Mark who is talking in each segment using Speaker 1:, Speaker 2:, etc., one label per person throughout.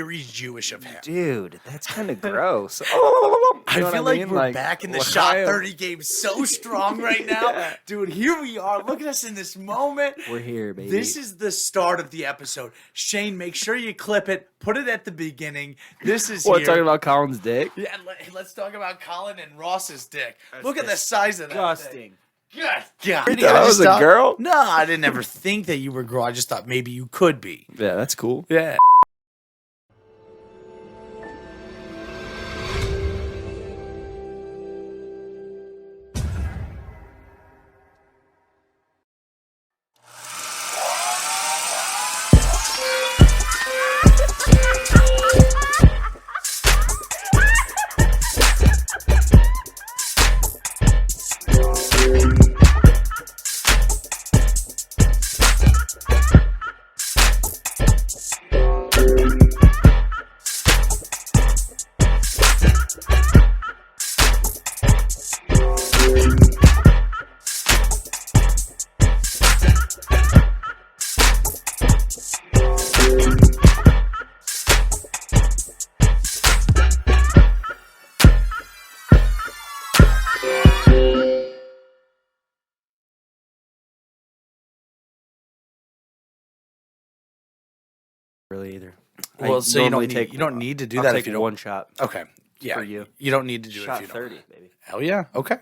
Speaker 1: very Jewish of him.
Speaker 2: Dude, that's kind of gross.
Speaker 1: I feel like we're back in the Shot 30 game so strong right now. Dude, here we are. Look at us in this moment.
Speaker 2: We're here, baby.
Speaker 1: This is the start of the episode. Shane, make sure you clip it. Put it at the beginning. This is
Speaker 2: what, talking about Colin's dick?
Speaker 1: Yeah, let's talk about Colin and Ross's dick. Look at the size of that
Speaker 2: disgusting.
Speaker 1: thing. God.
Speaker 2: You thought I was a girl?
Speaker 1: No, I didn't ever think that you were a girl. I just thought maybe you could be.
Speaker 2: Yeah, that's cool.
Speaker 1: Yeah.
Speaker 2: Really either.
Speaker 1: Well, so you don't need to do that if you don't.
Speaker 2: One shot.
Speaker 1: Okay. Yeah.
Speaker 2: For you.
Speaker 1: You don't need to do
Speaker 2: Shot
Speaker 1: it if you don't.
Speaker 2: 30, baby.
Speaker 1: Hell yeah. Okay.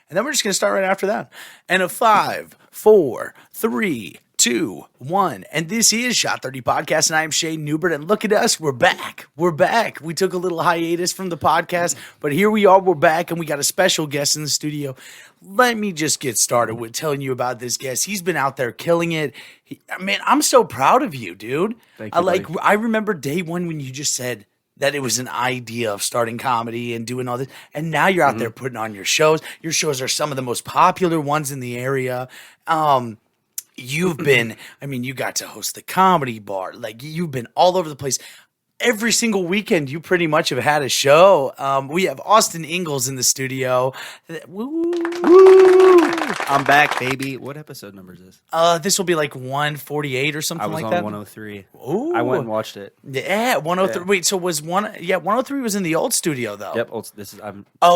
Speaker 1: And then we're just going to start right after that. And a 5, 4, 3, 2, 1. And this is Shot 30 Podcast, and I am Shane Newbert. And look at us. We're back. We're back. We took a little hiatus from the podcast, but here we are. We're back, and we got a special guest in the studio. Let me just get started with telling you about this guest. He's been out there killing it. Man, I'm so proud of you, dude.
Speaker 2: Thank you, buddy.
Speaker 1: I remember day one when you just said that it was an idea of starting comedy and doing all this. And now you're out there putting on your shows. Your shows are some of the most popular ones in the area. You've been, you got to host the Comedy Bar. Like, you've been all over the place. Every single weekend, you pretty much have had a show. We have Austin Ingels in the studio. Woo!
Speaker 2: I'm back, baby. What episode number is this?
Speaker 1: This will be like 148 or something like that.
Speaker 2: I was on 103.
Speaker 1: Ooh.
Speaker 2: I went and watched it.
Speaker 1: Yeah, 103. Yeah. Wait, so was 103 was in the old studio though?
Speaker 2: Yep.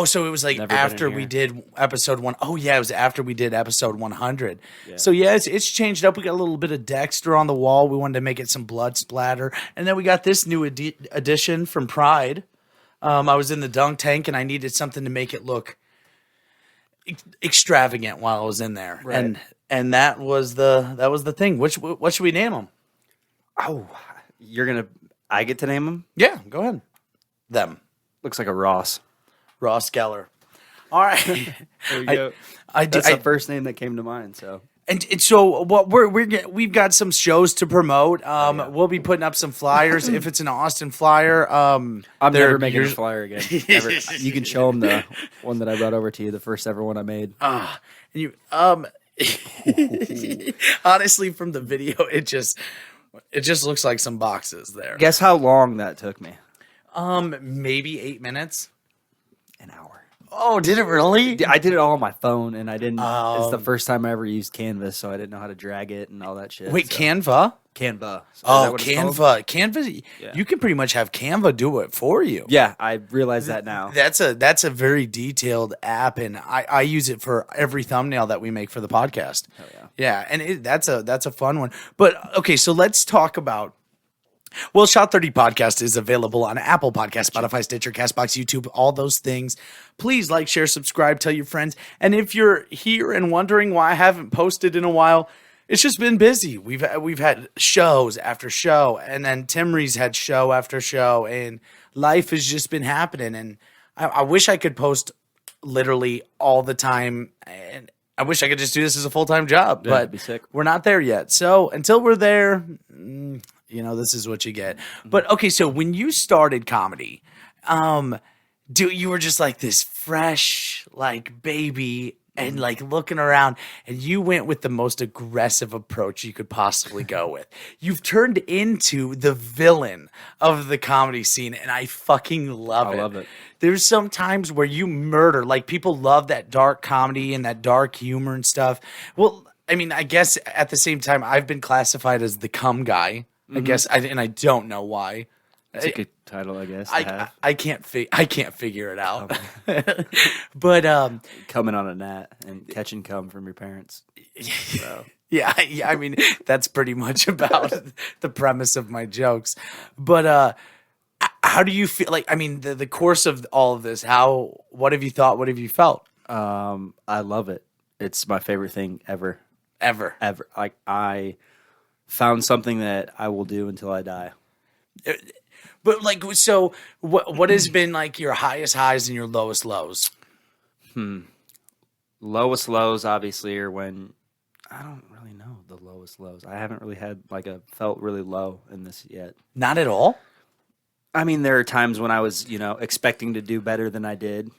Speaker 1: So it was like after we did episode 1. Oh yeah, it was after we did episode 100. Yeah. So yeah, it's changed up. We got a little bit of Dexter on the wall. We wanted to make it some blood splatter, and then we got this new addition from Pride. I was in the dunk tank and I needed something to make it look extravagant while I was in there,
Speaker 2: right.
Speaker 1: and that was the thing. What should we name them?
Speaker 2: Oh, I get to name them?
Speaker 1: Yeah, go ahead. Them.
Speaker 2: Looks like a Ross
Speaker 1: Geller. All right.
Speaker 2: There you go. That's the first name that came to mind. So. And
Speaker 1: so what we've got some shows to promote. We'll be putting up some flyers. If it's an Austin flyer,
Speaker 2: I'm never making a flyer again. Never. You can show them the one that I brought over to you, the first ever one I made.
Speaker 1: And you honestly, from the video, it just looks like some boxes there.
Speaker 2: Guess how long that took me?
Speaker 1: Maybe 8 minutes.
Speaker 2: An hour.
Speaker 1: Oh, did it really?
Speaker 2: I did it all on my phone, and I didn't. It's the first time I ever used Canvas, so I didn't know how to drag it and all that shit.
Speaker 1: Wait, so. Canva?
Speaker 2: Canva.
Speaker 1: Canva. Canva. Yeah. You can pretty much have Canva do it for you.
Speaker 2: Yeah, I realize that now.
Speaker 1: That's a very detailed app, and I use it for every thumbnail that we make for the podcast.
Speaker 2: Hell yeah.
Speaker 1: Yeah, and that's a fun one. But okay, so let's talk about. Well, Shot 30 Podcast is available on Apple Podcasts, Spotify, Stitcher, CastBox, YouTube, all those things. Please like, share, subscribe, tell your friends. And if you're here and wondering why I haven't posted in a while, it's just been busy. We've had shows after show, and then Timry's had show after show, and life has just been happening. And I wish I could post literally all the time, and I wish I could just do this as a full-time job, but
Speaker 2: be sick.
Speaker 1: We're not there yet. So until we're there, this is what you get. But okay, so when you started comedy, you were just like this fresh, like baby, and like looking around, and you went with the most aggressive approach you could possibly go with. You've turned into the villain of the comedy scene, and I fucking love it.
Speaker 2: I love it.
Speaker 1: There's some times where you murder, like people love that dark comedy and that dark humor and stuff. Well, I mean, I guess at the same time, I've been classified as the cum guy. I guess, and I don't know why.
Speaker 2: It's a good title, I guess. To have.
Speaker 1: I can't figure it out. But
Speaker 2: coming on a gnat and catching cum from your parents. So.
Speaker 1: yeah, I mean that's pretty much about the premise of my jokes. But how do you feel? Like, I mean, the course of all of this. What have you thought? What have you felt?
Speaker 2: I love it. It's my favorite thing ever.
Speaker 1: Ever.
Speaker 2: Like, I found something that I will do until I die.
Speaker 1: But like, so what has been like your highest highs and your lowest lows?
Speaker 2: Lowest lows obviously are when I don't really know the lowest lows. I haven't really had felt really low in this yet.
Speaker 1: Not at all.
Speaker 2: I mean, there are times when I was, expecting to do better than I did.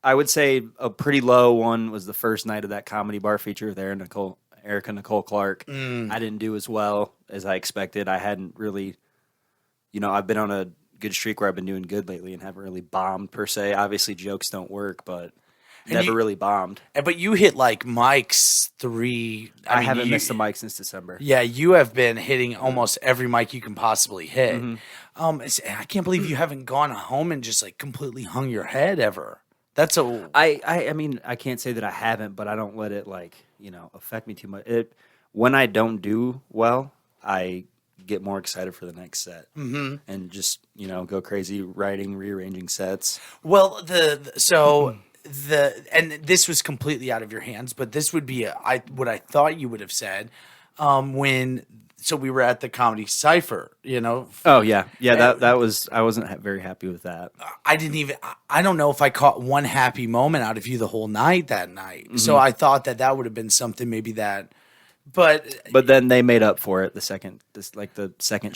Speaker 2: I would say a pretty low one was the first night of that comedy bar feature with Erica Nicole Clark. I didn't do as well as I expected. I hadn't really, I've been on a good streak where I've been doing good lately and haven't really bombed per se. Obviously, jokes don't work, but never really bombed.
Speaker 1: But you hit like mics 3.
Speaker 2: I haven't missed a mic since December.
Speaker 1: Yeah, you have been hitting almost every mic you can possibly hit. I can't believe you haven't gone home and just like completely hung your head ever. That's
Speaker 2: I mean, I can't say that I haven't, but I don't let it affect me too much. When I don't do well, I get more excited for the next set and just go crazy writing, rearranging sets.
Speaker 1: Well, and this was completely out of your hands, but this would be what I thought you would have said so we were at the Comedy Cypher,
Speaker 2: Oh yeah, that was, I wasn't very happy with that.
Speaker 1: I don't know if I caught one happy moment out of you the whole night that night. So I thought that would have been something maybe that. But
Speaker 2: then they made up for it the second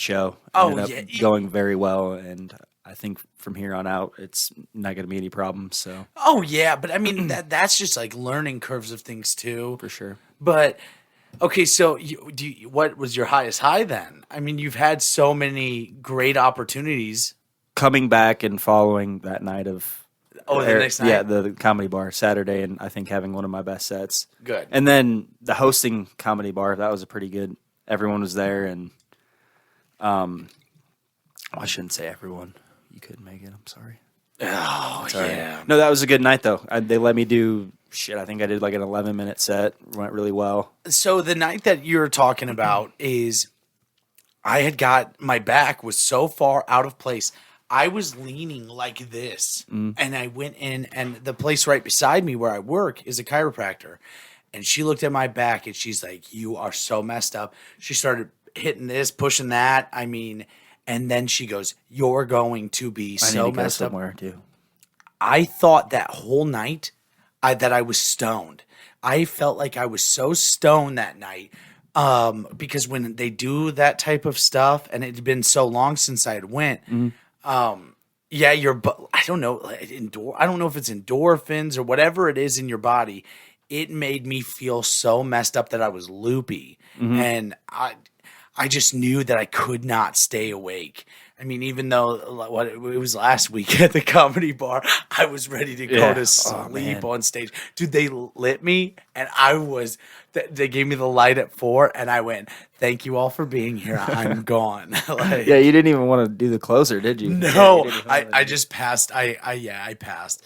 Speaker 2: show. Ended up going very well, and I think from here on out it's not going to be any problems. So.
Speaker 1: Oh yeah, but I mean that's just like learning curves of things too,
Speaker 2: for sure.
Speaker 1: But okay, so what was your highest high then? I mean, you've had so many great opportunities.
Speaker 2: Coming back and following that night of.
Speaker 1: Oh, the next night?
Speaker 2: Yeah, the comedy bar Saturday, and I think having one of my best sets.
Speaker 1: Good.
Speaker 2: And then the hosting comedy bar, that was a pretty good. Everyone was there, and I shouldn't say everyone. You couldn't make it. I'm sorry.
Speaker 1: Oh yeah.
Speaker 2: No, that was a good night though. They let me do shit. I think I did like an 11-minute set. Went really well. So
Speaker 1: the night that you're talking about is, I had got my back was so far out of place. I was leaning like this, and I went in, and the place right beside me where I work is a chiropractor, and she looked at my back, and she's like, "You are so messed up." She started hitting this, pushing that. I mean, and then she goes, "You're going to be so messed up."
Speaker 2: Too.
Speaker 1: I thought that whole night that I was stoned. I felt like I was so stoned that night. Because when they do that type of stuff, and it had been so long since I had went, I don't know, I don't know if it's endorphins or whatever it is in your body. It made me feel so messed up that I was loopy, and I just knew that I could not stay awake. I mean, even though it was last week at the comedy bar, I was ready to go to sleep on stage. Dude, they lit me, and they gave me the light at 4, and I went, "Thank you all for being here. I'm gone."
Speaker 2: Yeah, you didn't even want to do the closer, did you?
Speaker 1: No, I just passed. I passed.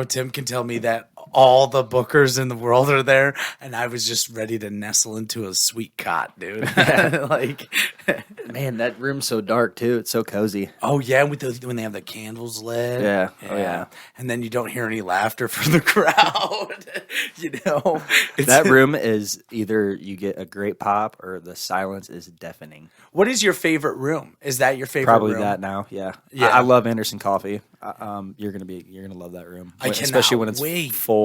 Speaker 1: Tim can tell me that all the bookers in the world are there, and I was just ready to nestle into a sweet cot, dude.
Speaker 2: Man, that room's so dark too. It's so cozy.
Speaker 1: Oh yeah, when they have the candles lit.
Speaker 2: Yeah. Oh yeah.
Speaker 1: And then you don't hear any laughter from the crowd.
Speaker 2: That room is either you get a great pop or the silence is deafening.
Speaker 1: What is your favorite room? Is that your favorite
Speaker 2: Probably
Speaker 1: room?
Speaker 2: that now. Yeah. I love Anderson Coffee. You're gonna love that room. Especially when it's full.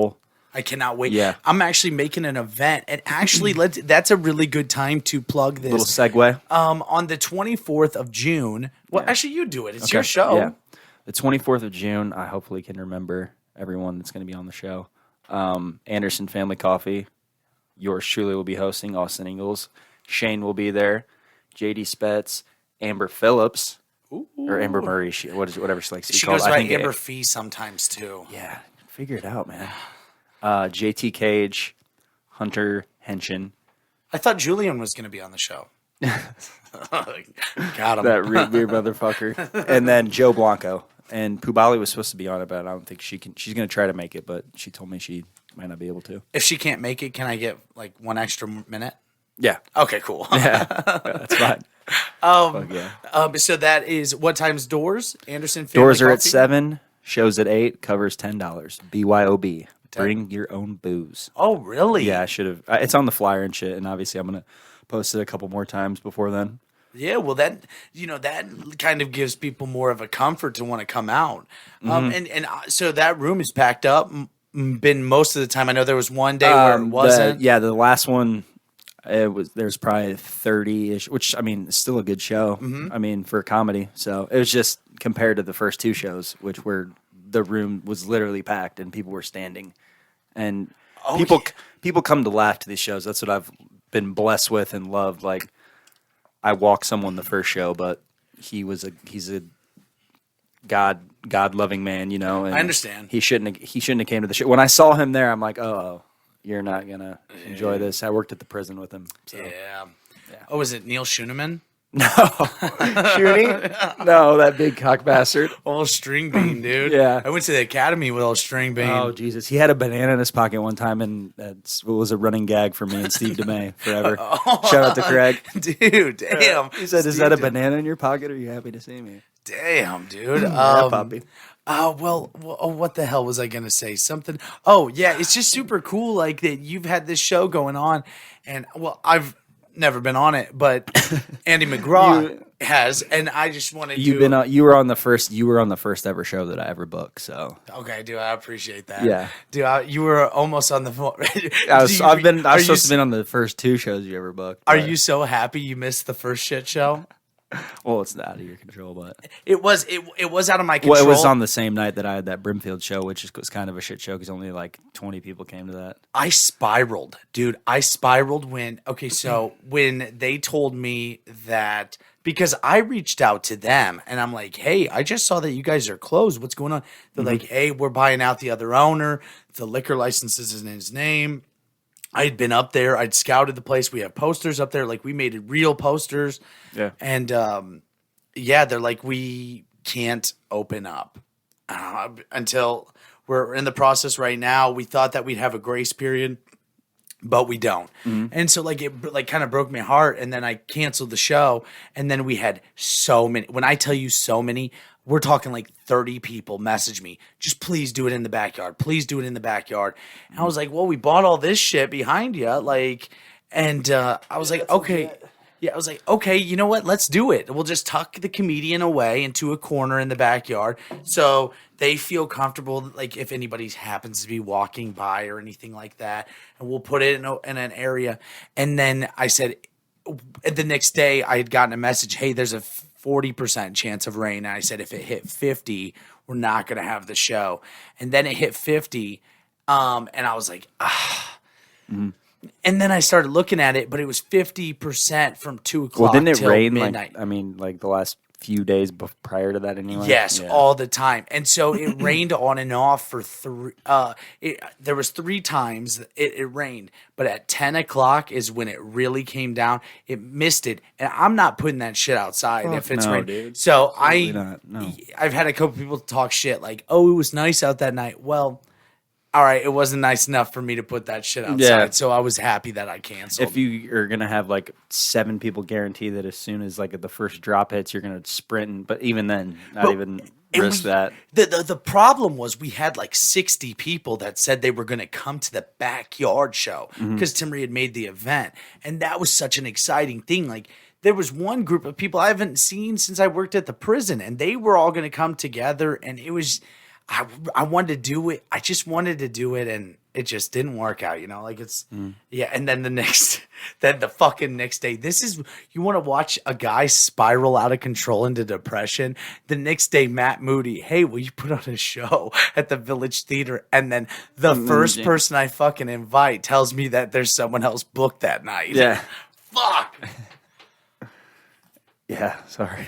Speaker 1: I cannot wait.
Speaker 2: Yeah.
Speaker 1: I'm actually making an event, and actually that's a really good time to plug this.
Speaker 2: Little segue.
Speaker 1: On the 24th of June. Well, actually, you do it. It's your show.
Speaker 2: Yeah. The 24th of June. I hopefully can remember everyone that's going to be on the show. Anderson Family Coffee. Yours truly will be hosting. Austin Ingels. Shane will be there. JD Spetz. Amber Phillips.
Speaker 1: Ooh.
Speaker 2: Or Amber Murray. Whatever she likes to be
Speaker 1: she
Speaker 2: called.
Speaker 1: She goes by Amber Fee sometimes too.
Speaker 2: Yeah. Figure it out, man. JT Cage. Hunter Henshin.
Speaker 1: I thought Julian was going to be on the show. Got him.
Speaker 2: That root beer motherfucker. And then Joe Blanco. And Pubali was supposed to be on it, but I don't think she can. She's going to try to make it, but she told me she might not be able to.
Speaker 1: If she can't make it, can I get like one extra minute?
Speaker 2: Yeah.
Speaker 1: Okay, cool.
Speaker 2: Yeah. That's fine. Fuck yeah.
Speaker 1: So that is what time's doors? Anderson Family
Speaker 2: Doors are at
Speaker 1: Coffee?
Speaker 2: 7, shows at 8, covers $10. BYOB. Bring your own booze.
Speaker 1: Oh, really?
Speaker 2: Yeah, I should have. It's on the flyer and shit, and obviously I'm going to post it a couple more times before then.
Speaker 1: Yeah, well, that kind of gives people more of a comfort to want to come out. So that room is packed up. Been most of the time. I know there was one day where it wasn't.
Speaker 2: The last one, there's probably 30-ish, which I mean, is still a good show. I mean, for comedy. So it was just compared to the first 2 shows, which were the room was literally packed and people were standing, and people come to laugh to these shows. That's what I've been blessed with and loved. Like, I walked someone the first show, but he's a God loving man, you know. And
Speaker 1: I understand.
Speaker 2: He shouldn't have came to the show. When I saw him there, I'm like, oh, you're not gonna enjoy this. I worked at the prison with him. So.
Speaker 1: Yeah. Oh, is it Neil Schooneman?
Speaker 2: No, shooting? No, that big cock bastard.
Speaker 1: Old string bean, dude.
Speaker 2: Yeah.
Speaker 1: I went to the academy with old string bean.
Speaker 2: Oh Jesus, he had a banana in his pocket one time, and it was a running gag for me and Steve DeMay forever. Shout out to Craig,
Speaker 1: dude. Damn.
Speaker 2: He said, "Is that a banana in your pocket? Or are you happy to see me?"
Speaker 1: Damn, dude.
Speaker 2: Puppy.
Speaker 1: What the hell was I gonna say? Something. Oh, yeah. It's just super cool, like that you've had this show going on, and I've never been on it, but Andy McGraw has, and I just wanted to.
Speaker 2: You were on the first ever show that I ever booked. So
Speaker 1: okay, dude, I appreciate that.
Speaker 2: Yeah,
Speaker 1: dude, you were almost on the.
Speaker 2: I've supposed to been on the first 2 shows you ever booked.
Speaker 1: Are you so happy you missed the first shit show?
Speaker 2: Well, it's out of your control, but
Speaker 1: it was out of my control.
Speaker 2: Well, it was on the same night that I had that Brimfield show, which was kind of a shit show because only like 20 people came to that.
Speaker 1: I spiraled, dude. I spiraled when they told me that, because I reached out to them and I'm like, hey, I just saw that you guys are closed. What's going on? They're like, hey, we're buying out the other owner. The liquor license is in his name. I'd been up there. I'd scouted the place. We have posters up there. Like, we made it real posters.
Speaker 2: Yeah.
Speaker 1: And, they're like, we can't open up until we're in the process right now. We thought that we'd have a grace period, but we don't. And so it kind of broke my heart. And then I canceled the show. And then we had so many, when I tell you so many, we're talking like 30 people message me, just please do it in the backyard. Please do it in the backyard. And I was like, well, we bought all this shit behind you. I was like, okay. Yeah, I was like, okay, you know what? Let's do it. We'll just tuck the comedian away into a corner in the backyard so they feel comfortable, like if anybody happens to be walking by or anything like that. And we'll put it in an area. And then I said, the next day I had gotten a message, hey, there's a 40% chance of rain. And I said, if it hit 50, we're not going to have the show. And then it hit 50. And I was like, And then I started looking at it, but it was 50% from 2 o'clock.
Speaker 2: Well, didn't it
Speaker 1: till
Speaker 2: rain
Speaker 1: midnight.
Speaker 2: like the last few days prior to that anyway?
Speaker 1: Yes, all the time. And so it rained on and off for 3. There was 3 times it rained, but at 10 o'clock is when it really came down. It missed it, and I'm not putting that shit outside if it's raining.
Speaker 2: Dude.
Speaker 1: So
Speaker 2: Absolutely
Speaker 1: I've had a couple people talk shit like, "Oh, it was nice out that night." Well, all right, it wasn't nice enough for me to put that shit outside,
Speaker 2: Yeah.
Speaker 1: so I was happy that I canceled.
Speaker 2: If you are gonna have like 7 people guarantee that as soon as like the first drop hits, you're gonna sprint, but even then, not even risk that.
Speaker 1: The problem was we had like 60 people that said they were going to come to the backyard show because Timmery had made the event, and that was such an exciting thing. Like, there was one group of people I haven't seen since I worked at the prison, and they were all going to come together, and it was. I wanted to do it. I just wanted to do it, and it just didn't work out, you know? Like, it's, yeah. And then the fucking next day, you want to watch a guy spiral out of control into depression. The next day, Matt Moody, hey, will you put on a show at the Village Theater? And then the first person I fucking invite tells me that there's someone else booked that night.
Speaker 2: Yeah.
Speaker 1: Fuck.
Speaker 2: Yeah, sorry.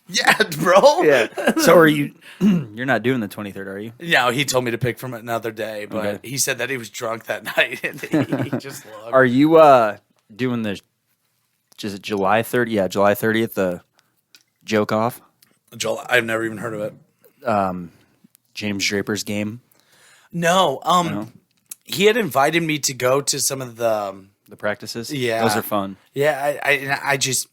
Speaker 1: Yeah, bro.
Speaker 2: Yeah. So are you? You're not doing the 23rd, are you?
Speaker 1: No, he told me to pick from another day, but
Speaker 2: Okay.
Speaker 1: he said that he was drunk that night and he just looked.
Speaker 2: Are you doing the just July 30th. Yeah, July 30th. The Joke Off.
Speaker 1: Joel, I've never even heard of it.
Speaker 2: James Draper's game.
Speaker 1: No,
Speaker 2: No?
Speaker 1: he had invited me to go to some of the.
Speaker 2: The practices.
Speaker 1: Yeah.
Speaker 2: Those are fun.
Speaker 1: Yeah, I just,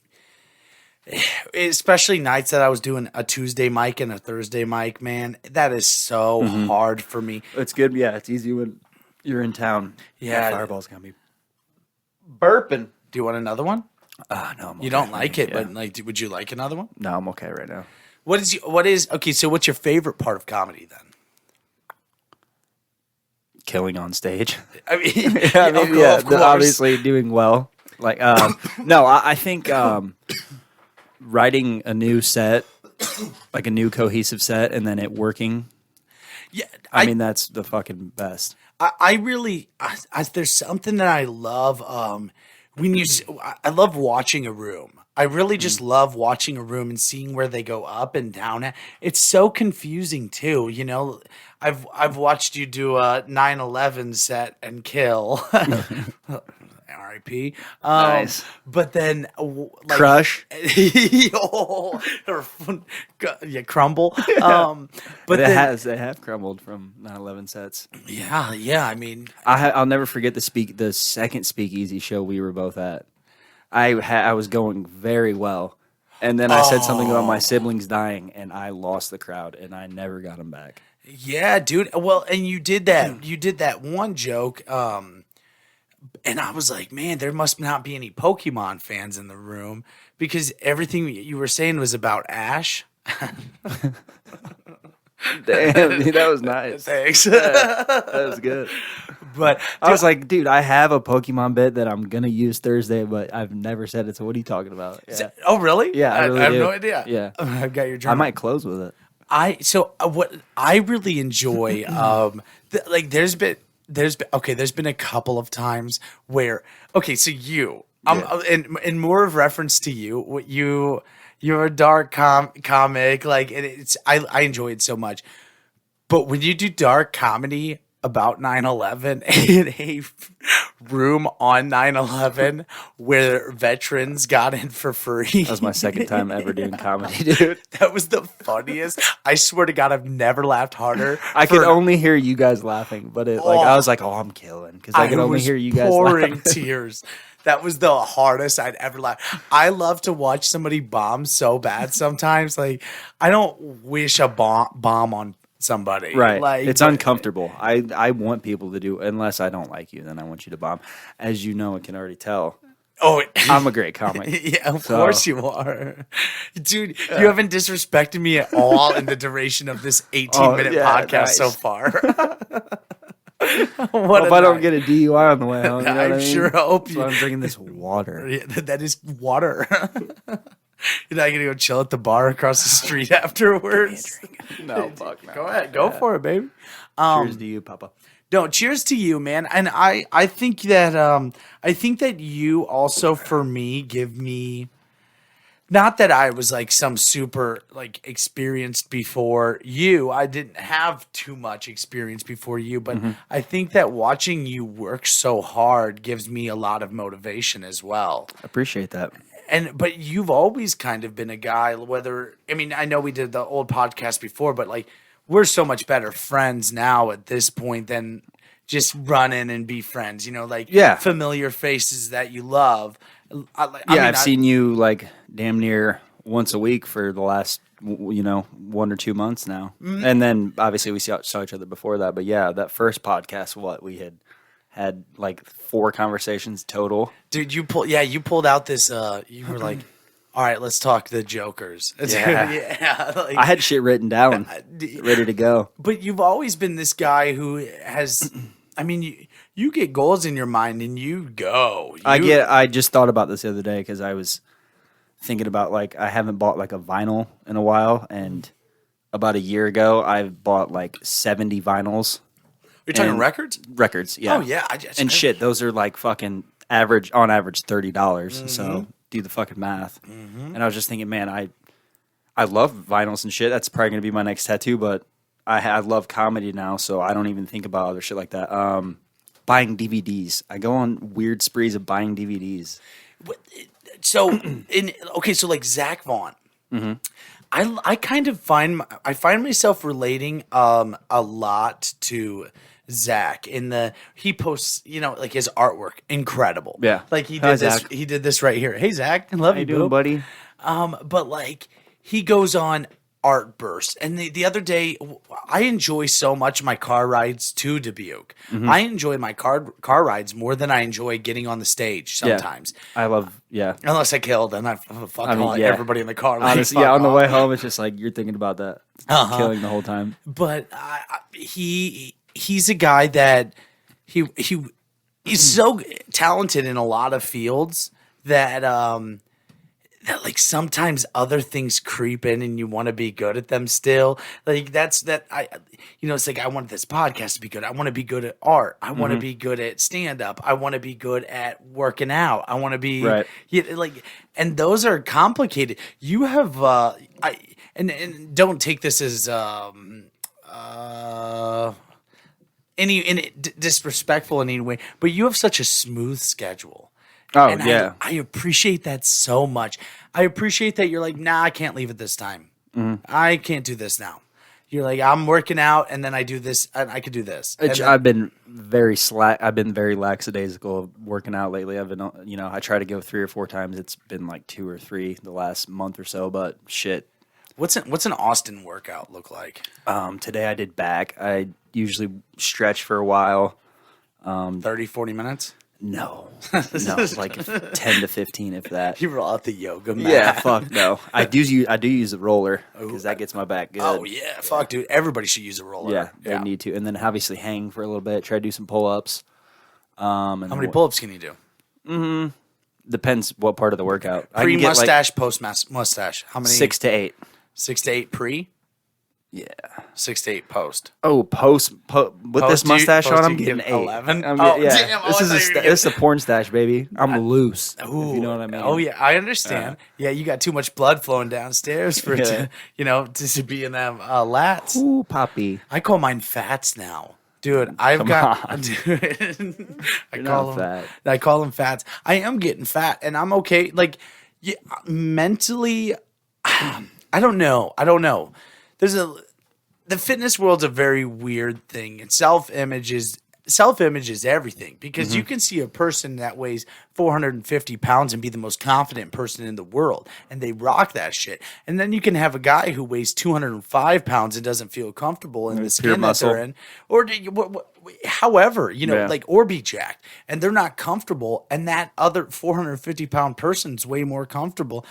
Speaker 1: especially nights that I was doing a Tuesday mic and a Thursday mic, man, that is so hard for me.
Speaker 2: It's good. Yeah, it's easy when you're in town.
Speaker 1: Yeah.
Speaker 2: Fireball's gonna be burping.
Speaker 1: Do you want another one?
Speaker 2: No, I'm
Speaker 1: You
Speaker 2: okay.
Speaker 1: don't like it,
Speaker 2: Yeah.
Speaker 1: but like, would you like another one?
Speaker 2: No, I'm okay right now.
Speaker 1: Okay, so what's your favorite part of comedy then?
Speaker 2: Killing on stage.
Speaker 1: I mean,
Speaker 2: Of
Speaker 1: course.
Speaker 2: obviously doing well. Like, no, I think writing a new set, like a new cohesive set, and then it working.
Speaker 1: Yeah,
Speaker 2: I mean, that's the fucking best.
Speaker 1: I really, there's something that I love. I love watching a room. I really just love watching a room and seeing where they go up and down at. It's so confusing too. You know, I've watched you do a 9/11 set and kill. R.I.P.
Speaker 2: Nice.
Speaker 1: But then, like,
Speaker 2: Crush.
Speaker 1: Yeah, crumble. But
Speaker 2: They
Speaker 1: then,
Speaker 2: have crumbled from 9/11 sets.
Speaker 1: yeah. I mean,
Speaker 2: I'll never forget the second Speakeasy show we were both at. I was going very well, and then I said something about my siblings dying, and I lost the crowd, and I never got them back.
Speaker 1: yeah, dude. Well, and you did that. You did that one joke. And I was like, man, there must not be any Pokemon fans in the room because everything you were saying was about Ash.
Speaker 2: Damn, dude, that was nice.
Speaker 1: Thanks.
Speaker 2: That was good.
Speaker 1: But
Speaker 2: I was like, dude, I have a Pokemon bit that I'm gonna use Thursday, but I've never said it. So what are you talking about? Yeah,
Speaker 1: oh, really?
Speaker 2: Yeah, I really
Speaker 1: have
Speaker 2: do.
Speaker 1: no idea.
Speaker 2: Yeah.
Speaker 1: I've got your
Speaker 2: I
Speaker 1: journal.
Speaker 2: might close with it.
Speaker 1: What I really enjoy, like there's been a couple of times where, so you, in more of reference to you, you're a dark comic, like I enjoy it so much. But when you do dark comedy about 9/11 in a room on 9/11 where veterans got in for free.
Speaker 2: That was my second time ever doing comedy, dude.
Speaker 1: That was the funniest. I swear to God, I've never laughed harder.
Speaker 2: I could only hear you guys laughing, but I was like, oh, I'm killing because I could only
Speaker 1: was
Speaker 2: hear you guys
Speaker 1: pouring
Speaker 2: laughing.
Speaker 1: tears. That was the hardest I'd ever laughed. I love to watch somebody bomb so bad sometimes. Like, I don't wish a bomb on somebody.
Speaker 2: Right.
Speaker 1: Like,
Speaker 2: it's uncomfortable. I want people to do, unless I don't like you, then I want you to bomb. As you know, I can already tell.
Speaker 1: Oh,
Speaker 2: I'm a great comic.
Speaker 1: yeah, of course you are. Dude, you haven't disrespected me at all in the duration of this 18-minute podcast
Speaker 2: nice.
Speaker 1: so far.
Speaker 2: Well, if I don't get a DUI on the way home, you know
Speaker 1: I
Speaker 2: what I mean?
Speaker 1: sure hope
Speaker 2: So I'm drinking this water.
Speaker 1: Yeah, that is water. You're not gonna go chill at the bar across the street afterwards.
Speaker 2: No, fuck no.
Speaker 1: Go ahead, go for it, baby.
Speaker 2: Cheers to you, Papa.
Speaker 1: No, cheers to you, man. And I think that you also, for me, give me. Not that I was like some super like experienced before you. I didn't have too much experience before you, but I think that watching you work so hard gives me a lot of motivation as well.
Speaker 2: Appreciate that.
Speaker 1: But you've always kind of been a guy, I know we did the old podcast before, but like we're so much better friends now at this point than just run in and be friends, familiar faces that you love.
Speaker 2: I've seen you like damn near once a week for the last 1 or 2 months now. Mm-hmm. And then obviously we saw each other before that, but yeah, that first podcast, we had like 4 conversations total.
Speaker 1: Dude, you pulled out this you were like, all right, let's talk the Jokers.
Speaker 2: Yeah. Like, I had shit written down, ready to go.
Speaker 1: But you've always been this guy who has you get goals in your mind and you go.
Speaker 2: I just thought about this the other day because I was thinking about like I haven't bought like a vinyl in a while, and about a year ago I bought like 70 vinyls.
Speaker 1: You're talking records?
Speaker 2: Records, yeah.
Speaker 1: Oh yeah,
Speaker 2: shit, those are like fucking average $30. Mm-hmm. So do the fucking math. Mm-hmm. And I was just thinking, man, I love vinyls and shit. That's probably gonna be my next tattoo, but I love comedy now, so I don't even think about other shit like that. Buying DVDs. I go on weird sprees of buying DVDs.
Speaker 1: So so like Zach Vaughn. I kind of I find myself relating a lot to Zach he posts, like his artwork, incredible.
Speaker 2: Yeah.
Speaker 1: Like
Speaker 2: Hi, Zach.
Speaker 1: he did this right here. Hey Zach, I love
Speaker 2: How
Speaker 1: you,
Speaker 2: you doing,
Speaker 1: boo.
Speaker 2: buddy?
Speaker 1: But like he goes on art bursts, and the other day I enjoy so much my car rides to Dubuque. I enjoy my car rides more than I enjoy getting on the stage sometimes.
Speaker 2: I love,
Speaker 1: Unless I killed, and I fuck all
Speaker 2: yeah.
Speaker 1: everybody in the car. Like,
Speaker 2: Honestly,
Speaker 1: fuck
Speaker 2: on the
Speaker 1: off.
Speaker 2: way home, it's just like you're thinking about that, killing the whole time.
Speaker 1: But he's a guy that he's so talented in a lot of fields that that like sometimes other things creep in and you want to be good at them still. Like it's like I want this podcast to be good. I want to be good at art. I want to be good at stand up. I want to be good at working out. I want to be and those are complicated. You have and don't take this as disrespectful in any way, but you have such a smooth schedule.
Speaker 2: Oh,
Speaker 1: And
Speaker 2: yeah.
Speaker 1: I appreciate that so much. I appreciate that you're like, nah, I can't leave at this time. I can't do this now. You're like, I'm working out, and then I do this, and I could do this. And then-
Speaker 2: I've been very slack. I've been very lackadaisical working out lately. I've been, I try to go 3 or 4 times. It's been like 2 or 3 the last month or so, but shit.
Speaker 1: What's an Austin workout look like?
Speaker 2: Today I did back. I usually stretch for a while.
Speaker 1: 30, 40 minutes?
Speaker 2: No, like 10 to 15, if that.
Speaker 1: You roll out the yoga mat.
Speaker 2: Yeah, fuck no. I do use a roller because that gets my back good.
Speaker 1: Oh, yeah. Fuck, dude. Everybody should use a roller.
Speaker 2: Yeah, they need to. And then obviously hang for a little bit. Try to do some pull-ups.
Speaker 1: How many pull-ups can you do?
Speaker 2: Depends what part of the workout. I can get,
Speaker 1: Pre-mustache, post-mustache. How many?
Speaker 2: 6 to 8.
Speaker 1: 6 to 8 pre?
Speaker 2: Yeah.
Speaker 1: 6 to 8 post.
Speaker 2: Oh, with this mustache on, I'm getting 8.
Speaker 1: 11?
Speaker 2: Damn,
Speaker 1: This
Speaker 2: is a porn stash, baby. I'm loose. If you know what I mean.
Speaker 1: Oh yeah, I understand. Yeah, you got too much blood flowing downstairs for it to be in them lats.
Speaker 2: Ooh, poppy.
Speaker 1: I call mine fats now. Dude, I call them fats. I am getting fat, and I'm okay. Like, mentally, I don't know. The fitness world's a very weird thing, and self-image is everything, because you can see a person that weighs 450 pounds and be the most confident person in the world, and they rock that shit. And then you can have a guy who weighs 205 pounds and doesn't feel comfortable in the skin that they're in, or however, or be jacked, and they're not comfortable, and that other 450 pound person's way more comfortable.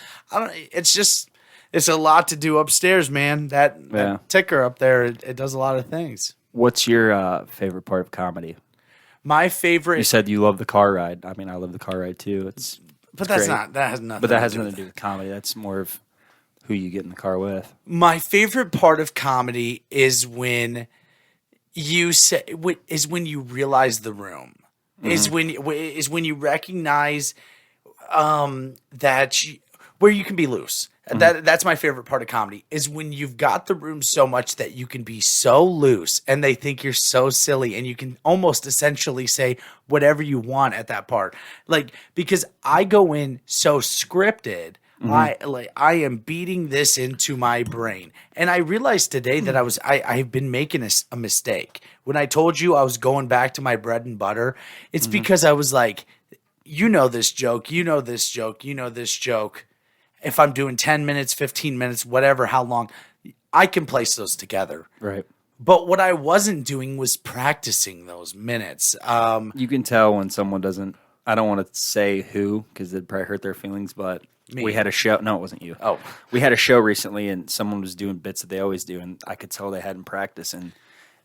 Speaker 1: It's a lot to do upstairs, man. That ticker up there, it does a lot of things.
Speaker 2: What's your favorite part of comedy?
Speaker 1: My favorite.
Speaker 2: You said you love the car ride. I mean, I love the car ride too.
Speaker 1: That has nothing.
Speaker 2: But that has nothing to do with comedy. That's more of who you get in the car with.
Speaker 1: My favorite part of comedy is when you realize the room. Is when you recognize where you can be loose. That's my favorite part of comedy, is when you've got the room so much that you can be so loose and they think you're so silly, and you can almost essentially say whatever you want at that part. Like, because I go in so scripted, I am beating this into my brain. And I realized today that I've been making a mistake. When I told you I was going back to my bread and butter, it's because I was like, this joke, this joke, this joke. If I'm doing 10 minutes, 15 minutes, whatever, how long, I can place those together.
Speaker 2: Right.
Speaker 1: But what I wasn't doing was practicing those minutes.
Speaker 2: You can tell when someone doesn't. I don't want to say who, because it'd probably hurt their feelings, but we had a show. No, it wasn't you.
Speaker 1: Oh.
Speaker 2: We had a show recently, and someone was doing bits that they always do, and I could tell they hadn't practiced, and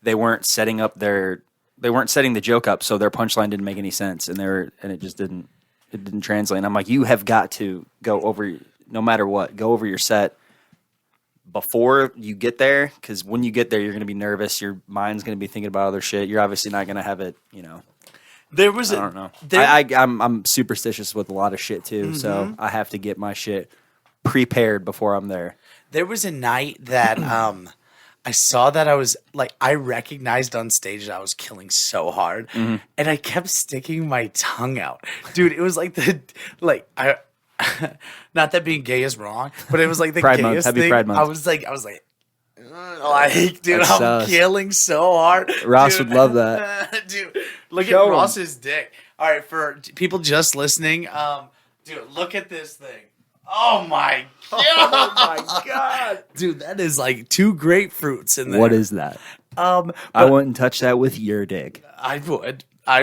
Speaker 2: they weren't setting the joke up, so their punchline didn't make any sense, and it just didn't translate. And I'm like, you have got to go over, no matter what, go over your set before you get there, because when you get there, you're going to be nervous. Your mind's going to be thinking about other shit. You're obviously not going to have it,
Speaker 1: There was
Speaker 2: I don't know. I'm superstitious with a lot of shit too, so I have to get my shit prepared before I'm there.
Speaker 1: There was a night that I saw that I recognized on stage that I was killing so hard, and I kept sticking my tongue out. Dude, it was like not that being gay is wrong, but it was like the
Speaker 2: Pride Month.
Speaker 1: gayest
Speaker 2: Happy
Speaker 1: thing.
Speaker 2: Pride Month.
Speaker 1: I was like, dude,
Speaker 2: That's
Speaker 1: I'm
Speaker 2: sus.
Speaker 1: killing so hard.
Speaker 2: Ross
Speaker 1: Dude.
Speaker 2: would love that.
Speaker 1: Dude, look
Speaker 2: Show
Speaker 1: at
Speaker 2: 'em.
Speaker 1: Ross's dick. All right, for people just listening, dude, look at this thing. Oh my god!
Speaker 2: Oh my god,
Speaker 1: Dude, that is like 2 grapefruits in there.
Speaker 2: what is that? I
Speaker 1: But
Speaker 2: wouldn't touch that with your dick.
Speaker 1: I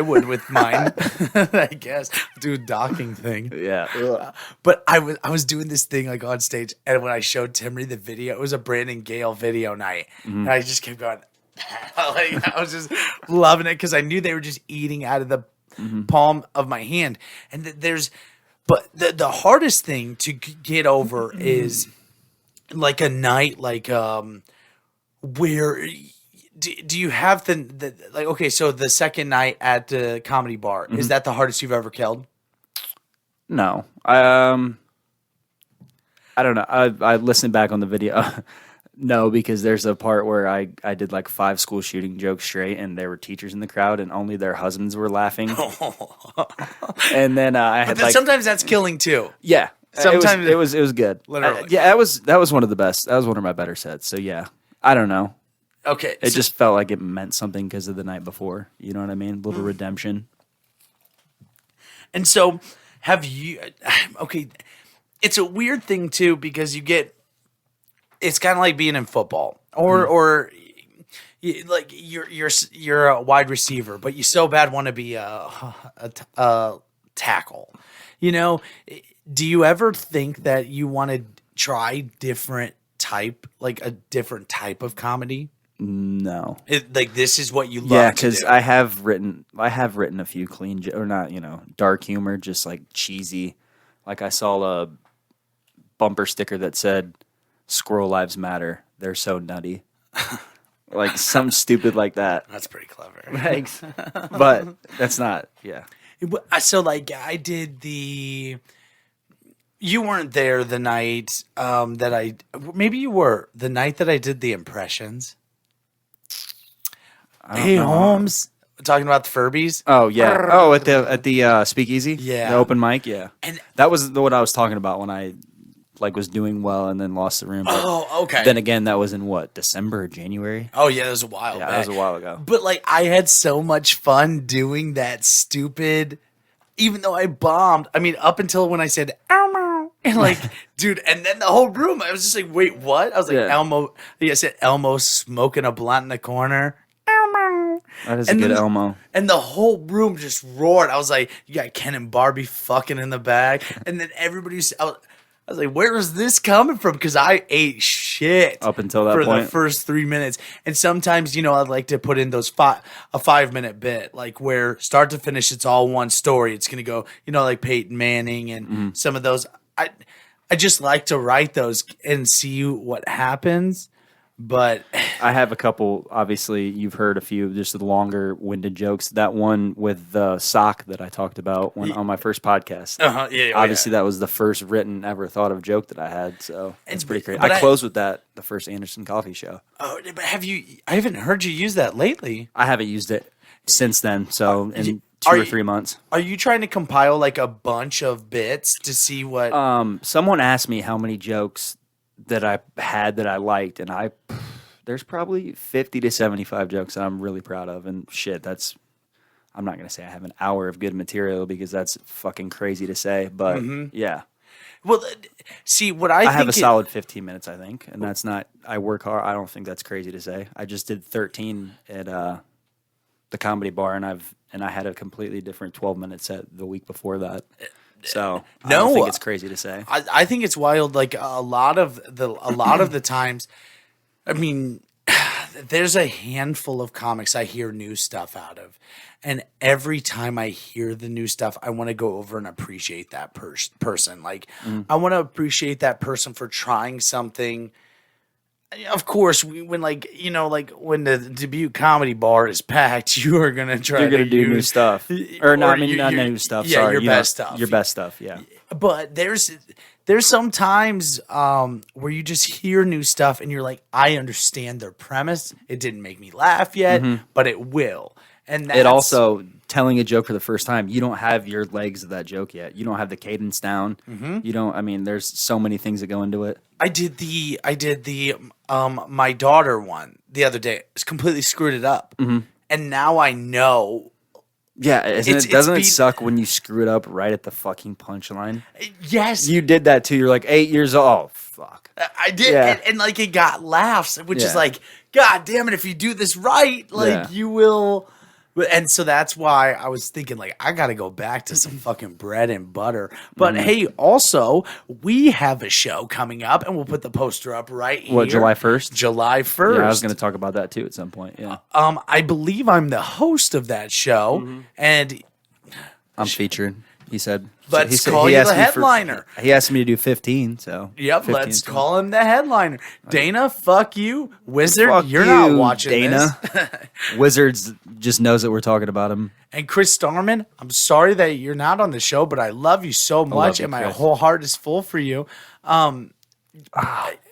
Speaker 1: would with mine, I guess. Do a docking thing.
Speaker 2: Yeah.
Speaker 1: But I was doing this thing like on stage, and when I showed Timmy the video, it was a Brandon Gale video night, and I just kept going. Like I was just loving it because I knew they were just eating out of the palm of my hand, and but the hardest thing to get over is like a night like where. Do you have the like? Okay, so the second night at the comedy bar, is that the hardest you've ever killed?
Speaker 2: No. I don't know. I listened back on the video. No, because there's a part where I did like 5 school shooting jokes straight, and there were teachers in the crowd, and only their husbands were laughing. And then I had like
Speaker 1: sometimes that's killing too.
Speaker 2: yeah.
Speaker 1: Sometimes
Speaker 2: it was good.
Speaker 1: Literally.
Speaker 2: Yeah, that was one of the best. That was one of my better sets. So yeah, I don't know.
Speaker 1: Okay,
Speaker 2: It just felt like it meant something because of the night before. You know what I mean? Little redemption.
Speaker 1: and so have you? Okay, it's a weird thing too because you get. It's kind of like being in football, or like you're a wide receiver, but you so bad want to be a tackle. You know, do you ever think that you want to try different type of comedy?
Speaker 2: No.
Speaker 1: Like this is what you love.
Speaker 2: Yeah,
Speaker 1: to
Speaker 2: because
Speaker 1: do.
Speaker 2: I have written a few clean or not, dark humor, just like cheesy. Like I saw a bumper sticker that said "Squirrel Lives Matter." They're so nutty, like something stupid like that.
Speaker 1: That's pretty clever.
Speaker 2: Thanks, but that's not. Yeah,
Speaker 1: So like I did the. You weren't there the night maybe you were the night that I did the impressions. Hey
Speaker 2: know.
Speaker 1: Holmes, talking about the Furbies.
Speaker 2: Oh yeah. Oh, at the Speakeasy.
Speaker 1: Yeah.
Speaker 2: The open mic. Yeah.
Speaker 1: And
Speaker 2: That was what I was talking about when I was doing well and then lost the room. But
Speaker 1: okay.
Speaker 2: then again, that was in what, December or January?
Speaker 1: Oh yeah, that was a while
Speaker 2: Yeah,
Speaker 1: back.
Speaker 2: that was a while ago.
Speaker 1: But like I had so much fun doing that stupid, even though I bombed. I mean, up until when I said Elmo, and like, dude, and then the whole room, I was just like, wait, what? I was like,
Speaker 2: Yeah.
Speaker 1: Elmo. I said Elmo smoking a blunt in the corner. Elmo.
Speaker 2: That is
Speaker 1: And
Speaker 2: a good
Speaker 1: then-
Speaker 2: Elmo.
Speaker 1: And the whole room just roared. I was like, you got Ken and Barbie fucking in the back. And then everybody's, I was like, where is this coming from? Because I ate shit
Speaker 2: Up until that
Speaker 1: for
Speaker 2: point.
Speaker 1: the first 3 minutes. And sometimes, I'd like to put in those a 5-minute bit, like where start to finish, it's all one story. It's going to go, like Peyton Manning and some of those. I just like to write those and see what happens. But
Speaker 2: I have a couple. Obviously, you've heard a few, just the longer winded jokes. That one with the sock that I talked about on my first podcast. Obviously, that was the first written ever thought of joke that I had. So it's pretty crazy.
Speaker 1: but
Speaker 2: I closed with that the first Anderson Coffee show.
Speaker 1: Oh, but I haven't heard you use that lately.
Speaker 2: I haven't used it since then. So in
Speaker 1: are
Speaker 2: 2 or
Speaker 1: you-
Speaker 2: 3 months.
Speaker 1: Are you trying to compile like a bunch of bits to see what?
Speaker 2: Someone asked me how many jokes that I had that I liked, and there's probably 50 to 75 jokes that I'm really proud of. And shit, I'm not gonna say I have an hour of good material because that's fucking crazy to say, but yeah.
Speaker 1: Well, see what I
Speaker 2: I
Speaker 1: think
Speaker 2: have a solid 15 minutes, I think, and that's not. I work hard. I don't think that's crazy to say. I just did 13 at the comedy bar, and I had a completely different 12-minute set the week before that. So I don't think it's crazy to say.
Speaker 1: I think it's wild. Like a lot of the times, I mean, there's a handful of comics I hear new stuff out of, and every time I hear the new stuff, I want to go over and appreciate that person. Like I want to appreciate that person for trying something. Of course, when when the debut comedy bar is packed, you are gonna try.
Speaker 2: You're gonna
Speaker 1: to
Speaker 2: do new
Speaker 1: use,
Speaker 2: stuff, or no? I mean,
Speaker 1: your-
Speaker 2: not new stuff.
Speaker 1: Yeah,
Speaker 2: Sorry,
Speaker 1: your best stuff.
Speaker 2: Your best stuff. Yeah.
Speaker 1: But there's some times where you just hear new stuff and you're like, I understand their premise. It didn't make me laugh yet, but it will. And that's,
Speaker 2: It also telling a joke for the first time. You don't have your legs of that joke yet. You don't have the cadence down. You don't. I mean, there's so many things that go into it.
Speaker 1: I did the my daughter one the other day. It's completely screwed it up. And now I know.
Speaker 2: Yeah, doesn't it suck when you screw it up right at the fucking punchline?
Speaker 1: Yes.
Speaker 2: You did that too. You're like 8 years old. Oh, fuck.
Speaker 1: I did. And like it got laughs, which is like, God damn it, if you do this right, like you will. And so that's why I was thinking, like, I got to go back to some fucking bread and butter. But hey, also, we have a show coming up, and we'll put the poster up right here.
Speaker 2: What, July 1st?
Speaker 1: July 1st.
Speaker 2: Yeah, I was going to talk about that too at some point. Yeah.
Speaker 1: I believe I'm the host of that show, and
Speaker 2: I'm featured. He said,
Speaker 1: let's call you the headliner.
Speaker 2: He asked me to do 15, so.
Speaker 1: Yep,
Speaker 2: 15,
Speaker 1: let's call him the headliner. Dana, fuck you. Wizard,
Speaker 2: Fuck
Speaker 1: you're
Speaker 2: you,
Speaker 1: not watching
Speaker 2: Dana.
Speaker 1: this.
Speaker 2: Wizards just knows that we're talking about him.
Speaker 1: And Chris Starman, I'm sorry that you're not on the show, but I love you so much,
Speaker 2: you,
Speaker 1: and my
Speaker 2: Chris.
Speaker 1: whole heart is full for you.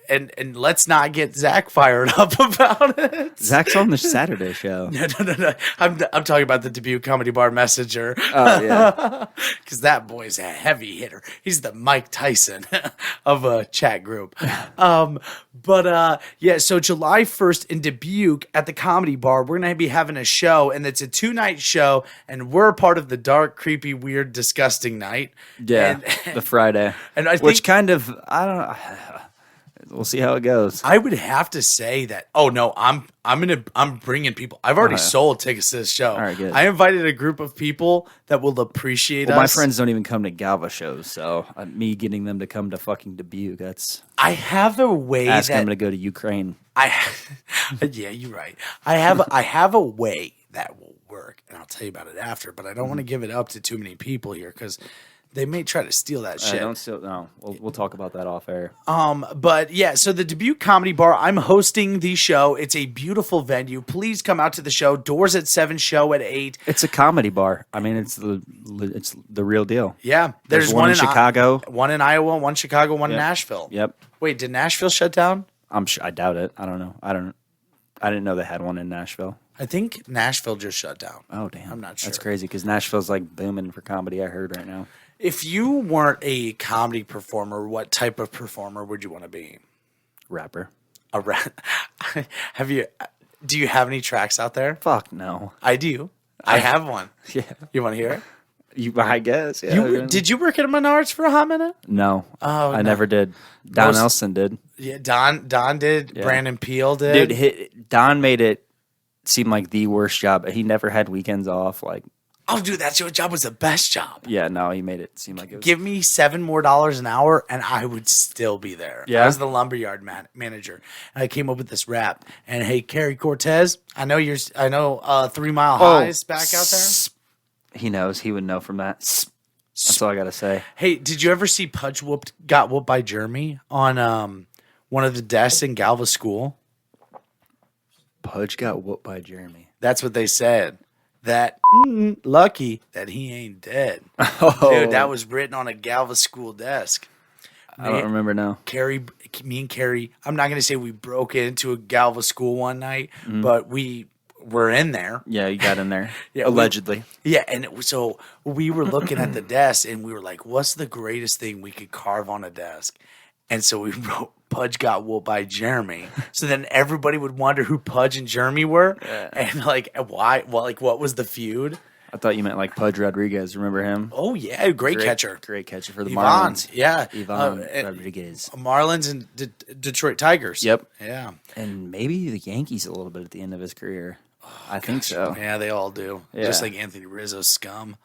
Speaker 1: And let's not get Zach fired up about it.
Speaker 2: Zach's on the Saturday show.
Speaker 1: No. I'm talking about the Dubuque Comedy Bar Messenger.
Speaker 2: Oh, yeah.
Speaker 1: Because that boy's a heavy hitter. He's the Mike Tyson of a chat group. So July 1st in Dubuque at the Comedy Bar, we're going to be having a show, and it's a 2-night show, and we're part of the dark, creepy, weird, disgusting night.
Speaker 2: Yeah, the Friday.
Speaker 1: And I
Speaker 2: Which
Speaker 1: think,
Speaker 2: kind of, I don't know. We'll see how it goes.
Speaker 1: I would have to say that. Oh no, I'm bringing people. I've already sold tickets to this show.
Speaker 2: All right, good.
Speaker 1: I invited a group of people that will appreciate us.
Speaker 2: My friends don't even come to Galva shows, so me getting them to come to fucking Dubuque, that's
Speaker 1: I have a way
Speaker 2: ask
Speaker 1: that
Speaker 2: them to go to Ukraine.
Speaker 1: yeah, you're right. I have a way that will work, and I'll tell you about it after. But I don't want to give it up to too many people here because they may try to steal that shit.
Speaker 2: We'll talk about that off air.
Speaker 1: But yeah, so the Dubuque Comedy Bar, I'm hosting the show. It's a beautiful venue. Please come out to the show. Doors at 7, show at 8.
Speaker 2: It's a comedy bar. I mean, it's the real deal.
Speaker 1: Yeah,
Speaker 2: There's one in Chicago,
Speaker 1: one in Iowa, one in Chicago, one in Nashville.
Speaker 2: Yep.
Speaker 1: Wait, did Nashville shut down?
Speaker 2: I'm sure. I doubt it. I don't know. I didn't know they had one in Nashville.
Speaker 1: I think Nashville just shut down.
Speaker 2: Oh damn,
Speaker 1: I'm not sure.
Speaker 2: That's crazy because Nashville's like booming for comedy. I heard right now.
Speaker 1: If you weren't a comedy performer, what type of performer would you want to be?
Speaker 2: Rapper.
Speaker 1: A rap? Do you have any tracks out there?
Speaker 2: Fuck no.
Speaker 1: I do. I have one.
Speaker 2: Yeah.
Speaker 1: You want to hear it?
Speaker 2: I guess. Yeah.
Speaker 1: Did you work at Menards for a hot minute?
Speaker 2: No.
Speaker 1: Oh,
Speaker 2: I never did. Don Nelson did.
Speaker 1: Yeah, Don did. Yeah. Brandon Peele did.
Speaker 2: Dude, Don made it seem like the worst job. He never had weekends off. Like,
Speaker 1: oh, dude, that's your job was the best job.
Speaker 2: Yeah, no, he made it seem like it was.
Speaker 1: Give me $7 more an hour, and I would still be there.
Speaker 2: Yeah,
Speaker 1: I was the lumberyard manager, and I came up with this rap. And hey, Carrie Cortez, I know 3 Mile High's back out there.
Speaker 2: He knows. He would know from that. That's all I gotta say.
Speaker 1: Hey, did you ever see Pudge got whooped by Jeremy on one of the desks in Galva School?
Speaker 2: Pudge got whooped by Jeremy.
Speaker 1: That's what they said. That lucky that he ain't dead.
Speaker 2: Oh.
Speaker 1: Dude, that was written on a Galva School desk.
Speaker 2: I don't remember now.
Speaker 1: Me and Carrie, I'm not going to say we broke into a Galva School one night, but we were in there.
Speaker 2: Yeah, you got in there.
Speaker 1: Yeah,
Speaker 2: allegedly.
Speaker 1: So we were looking at the desk, and we were like, what's the greatest thing we could carve on a desk? And so we wrote, Pudge got whooped by Jeremy. So then everybody would wonder who Pudge and Jeremy were. Yeah. And like, why? Well, like, what was the feud?
Speaker 2: I thought you meant like Pudge Rodriguez. Remember him?
Speaker 1: Oh, yeah. Great catcher.
Speaker 2: Great catcher for the
Speaker 1: Ivan,
Speaker 2: Marlins.
Speaker 1: Yeah.
Speaker 2: Ivan Rodriguez.
Speaker 1: Marlins and Detroit Tigers.
Speaker 2: Yep.
Speaker 1: Yeah.
Speaker 2: And maybe the Yankees a little bit at the end of his career. I think so.
Speaker 1: Yeah, they all do.
Speaker 2: Yeah.
Speaker 1: Just like Anthony Rizzo, scum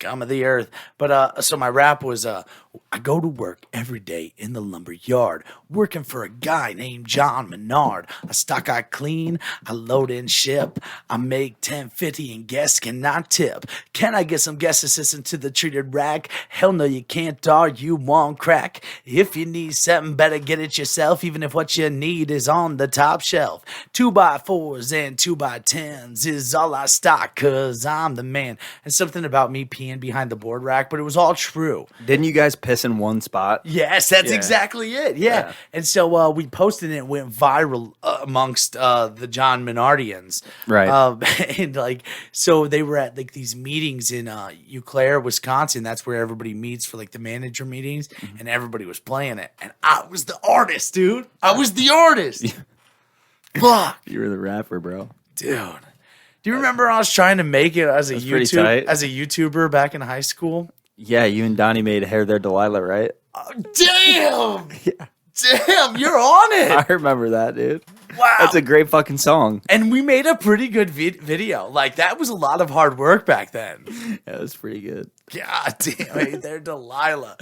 Speaker 1: of the earth. But so my rap was I go to work every day in the lumber yard, working for a guy named John Menard. I stock, I clean, I load and ship. I make $10.50 and guests cannot tip. Can I get some guest assistant to the treated rack? Hell no, you can't, dawg. You won't crack. If you need something, better get it yourself, even if what you need is on the top shelf. 2x4s and 2x10s is all I stock, cause I'm the man. And something about me me peeing behind the board rack, but it was all true.
Speaker 2: Didn't you guys piss in one spot?
Speaker 1: Yes, that's exactly it. Yeah. And so we posted it and went viral amongst the John Minardians.
Speaker 2: Right.
Speaker 1: And like, so they were at like these meetings in Eau Claire, Wisconsin. That's where everybody meets for like the manager meetings, and everybody was playing it. And I was the artist, dude. I was the artist. Fuck.
Speaker 2: You were the rapper, bro.
Speaker 1: Dude. Do you remember I was trying to make it as a YouTuber back in high school?
Speaker 2: Yeah, you and Donnie made Hair There Delilah, right?
Speaker 1: Damn! Damn, you're on it!
Speaker 2: I remember that, dude.
Speaker 1: Wow.
Speaker 2: That's a great fucking song.
Speaker 1: And we made a pretty good video. Like, that was a lot of hard work back then.
Speaker 2: Yeah, it was pretty good.
Speaker 1: God damn it, they're Delilah.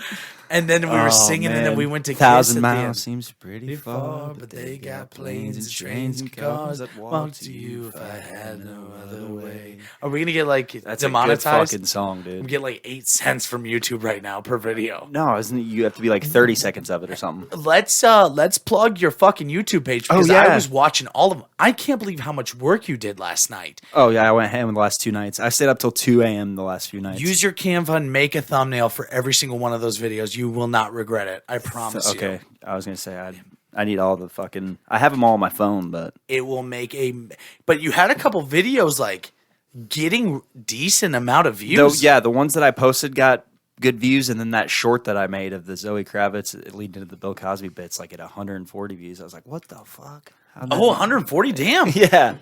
Speaker 1: And then we were singing, and then we went to Kiss
Speaker 2: 1,000
Speaker 1: at the
Speaker 2: miles
Speaker 1: end.
Speaker 2: seems pretty far,
Speaker 1: But they got planes and trains and cars that walk to you if I had no other way. Are we gonna get like
Speaker 2: That's
Speaker 1: demonetized?
Speaker 2: a good fucking song, dude.
Speaker 1: We get like 8 cents from YouTube right now per video.
Speaker 2: No, isn't it? You have to be like 30 seconds of it or something.
Speaker 1: Let's plug your fucking YouTube page because I was watching all of them. I can't believe how much work you did last night.
Speaker 2: Oh yeah, I went ham the last 2 nights. I stayed up till 2 a.m. the last few nights.
Speaker 1: Use your Canva and make a thumbnail for every single one of those videos. You will not regret it. I promise you.
Speaker 2: Okay, I was gonna say I need all the fucking. I have them all on my phone, but
Speaker 1: It will make But you had a couple videos like getting decent amount of views.
Speaker 2: the ones that I posted got good views, and then that short that I made of the Zoe Kravitz leading to the Bill Cosby bits, like at 140 views. I was like, what the fuck?
Speaker 1: Oh, 140, damn.
Speaker 2: Yeah.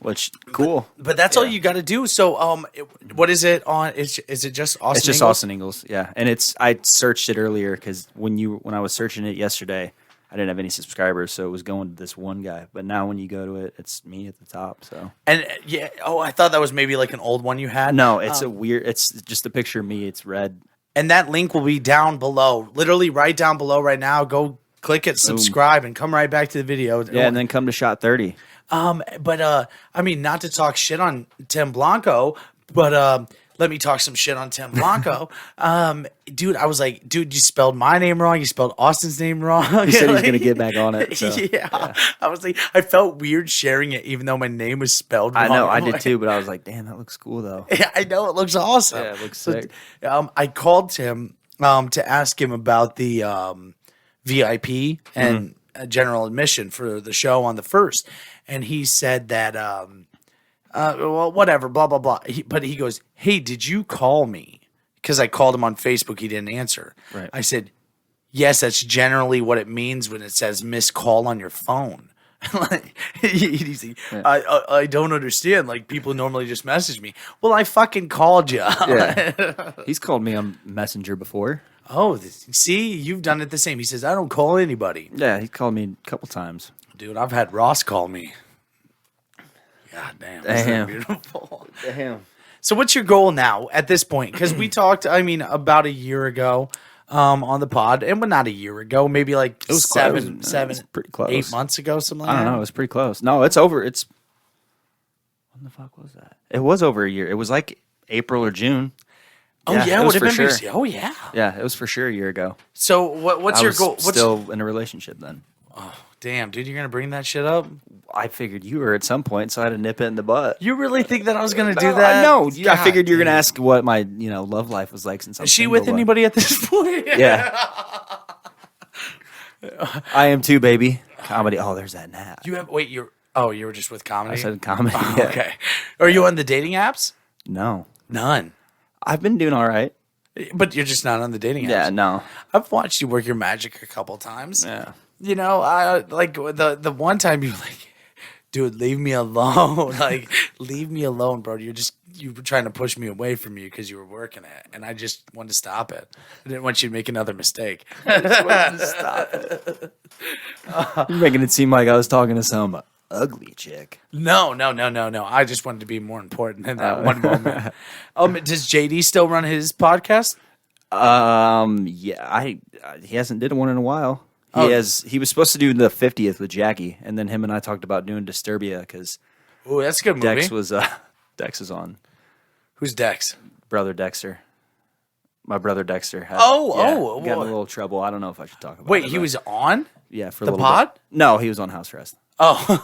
Speaker 2: Which cool.
Speaker 1: But that's all you got to do. So, what is it on? Is it just Austin?
Speaker 2: It's just
Speaker 1: Ingles?
Speaker 2: Austin Ingles, yeah. And I searched it earlier because when I was searching it yesterday, I didn't have any subscribers, so it was going to this one guy. But now when you go to it, it's me at the top. So
Speaker 1: And I thought that was maybe like an old one you had.
Speaker 2: no, it's it's just a picture of me. It's red.
Speaker 1: And that link will be down below, literally right down below right now. Go click it, subscribe, and come right back to the video.
Speaker 2: Yeah, and then come to Shot 30.
Speaker 1: But I mean, not to talk shit on Tim Blanco, but let me talk some shit on Tim Blanco. Dude, I was like, dude, you spelled my name wrong. You spelled Austin's name wrong.
Speaker 2: He said he was gonna get back on it. So.
Speaker 1: Yeah. I was like, I felt weird sharing it, even though my name was spelled wrong.
Speaker 2: I know, I did too, but I was like, damn, that looks cool though.
Speaker 1: Yeah, I know, it looks awesome.
Speaker 2: Yeah, it looks sick.
Speaker 1: I called Tim to ask him about the VIP and general admission for the show on the 1st. And he said that, well, whatever, blah, blah, blah. But he goes, hey, did you call me? Because I called him on Facebook. He didn't answer.
Speaker 2: Right.
Speaker 1: I said, yes, that's generally what it means when it says missed call on your phone. He's like, I don't understand. Like, people normally just message me. Well, I fucking called you.
Speaker 2: Yeah. He's called me on Messenger before.
Speaker 1: Oh, see, you've done it the same. He says, I don't call anybody.
Speaker 2: Yeah, he called me a couple times.
Speaker 1: Dude, I've had Ross call me. God damn. Isn't that beautiful?
Speaker 2: Damn.
Speaker 1: So what's your goal now at this point? Because we talked, I mean, about a year ago on the pod. And well, not a year ago, maybe like
Speaker 2: It was
Speaker 1: seven,
Speaker 2: pretty close.
Speaker 1: 8 months ago, something like
Speaker 2: I
Speaker 1: that.
Speaker 2: don't know. It was pretty close. No, it's over. When the fuck was that? It was over a year. It was like April or June.
Speaker 1: Oh, yeah,
Speaker 2: it was
Speaker 1: would have
Speaker 2: for
Speaker 1: been.
Speaker 2: sure.
Speaker 1: Oh, yeah.
Speaker 2: Yeah, it was for sure a year ago.
Speaker 1: So what's
Speaker 2: I
Speaker 1: your
Speaker 2: was
Speaker 1: goal?
Speaker 2: Still in a relationship then.
Speaker 1: Damn, dude, you're going to bring that shit up?
Speaker 2: I figured you were at some point, so I had to nip it in the butt.
Speaker 1: You really think that I was going to do that?
Speaker 2: No, I
Speaker 1: God
Speaker 2: figured you were going to
Speaker 1: damn.
Speaker 2: ask what my love life was like since I'm
Speaker 1: Is she
Speaker 2: single,
Speaker 1: with anybody at this point?
Speaker 2: Yeah. I am too, baby. Comedy. Oh, there's that nap.
Speaker 1: You were just with comedy?
Speaker 2: I said comedy.
Speaker 1: Oh,
Speaker 2: Yeah.
Speaker 1: okay. Are you on the dating apps?
Speaker 2: No.
Speaker 1: None.
Speaker 2: I've been doing all right.
Speaker 1: But you're just not on the dating apps.
Speaker 2: Yeah, no.
Speaker 1: I've watched you work your magic a couple times.
Speaker 2: Yeah.
Speaker 1: You know, I like the one time you were like, dude, leave me alone. Like, leave me alone, bro. You were trying to push me away from you because you were working it, and I just wanted to stop it. I didn't want you to make another mistake.
Speaker 2: Stop it. You're making it seem like I was talking to some ugly chick.
Speaker 1: No. I just wanted to be more important in that one moment. Does JD still run his podcast?
Speaker 2: Yeah, he hasn't did one in a while. He was supposed to do the 50th with Jackie, and then him and I talked about doing Disturbia because
Speaker 1: Oh, that's a good movie.
Speaker 2: Dex is on.
Speaker 1: Who's Dex?
Speaker 2: Brother Dexter. My brother Dexter. Got in a little trouble. I don't know if I should talk about it.
Speaker 1: Wait, he was on?
Speaker 2: Yeah, for
Speaker 1: the
Speaker 2: a little
Speaker 1: pod?
Speaker 2: bit. No, he was on house arrest.
Speaker 1: Oh.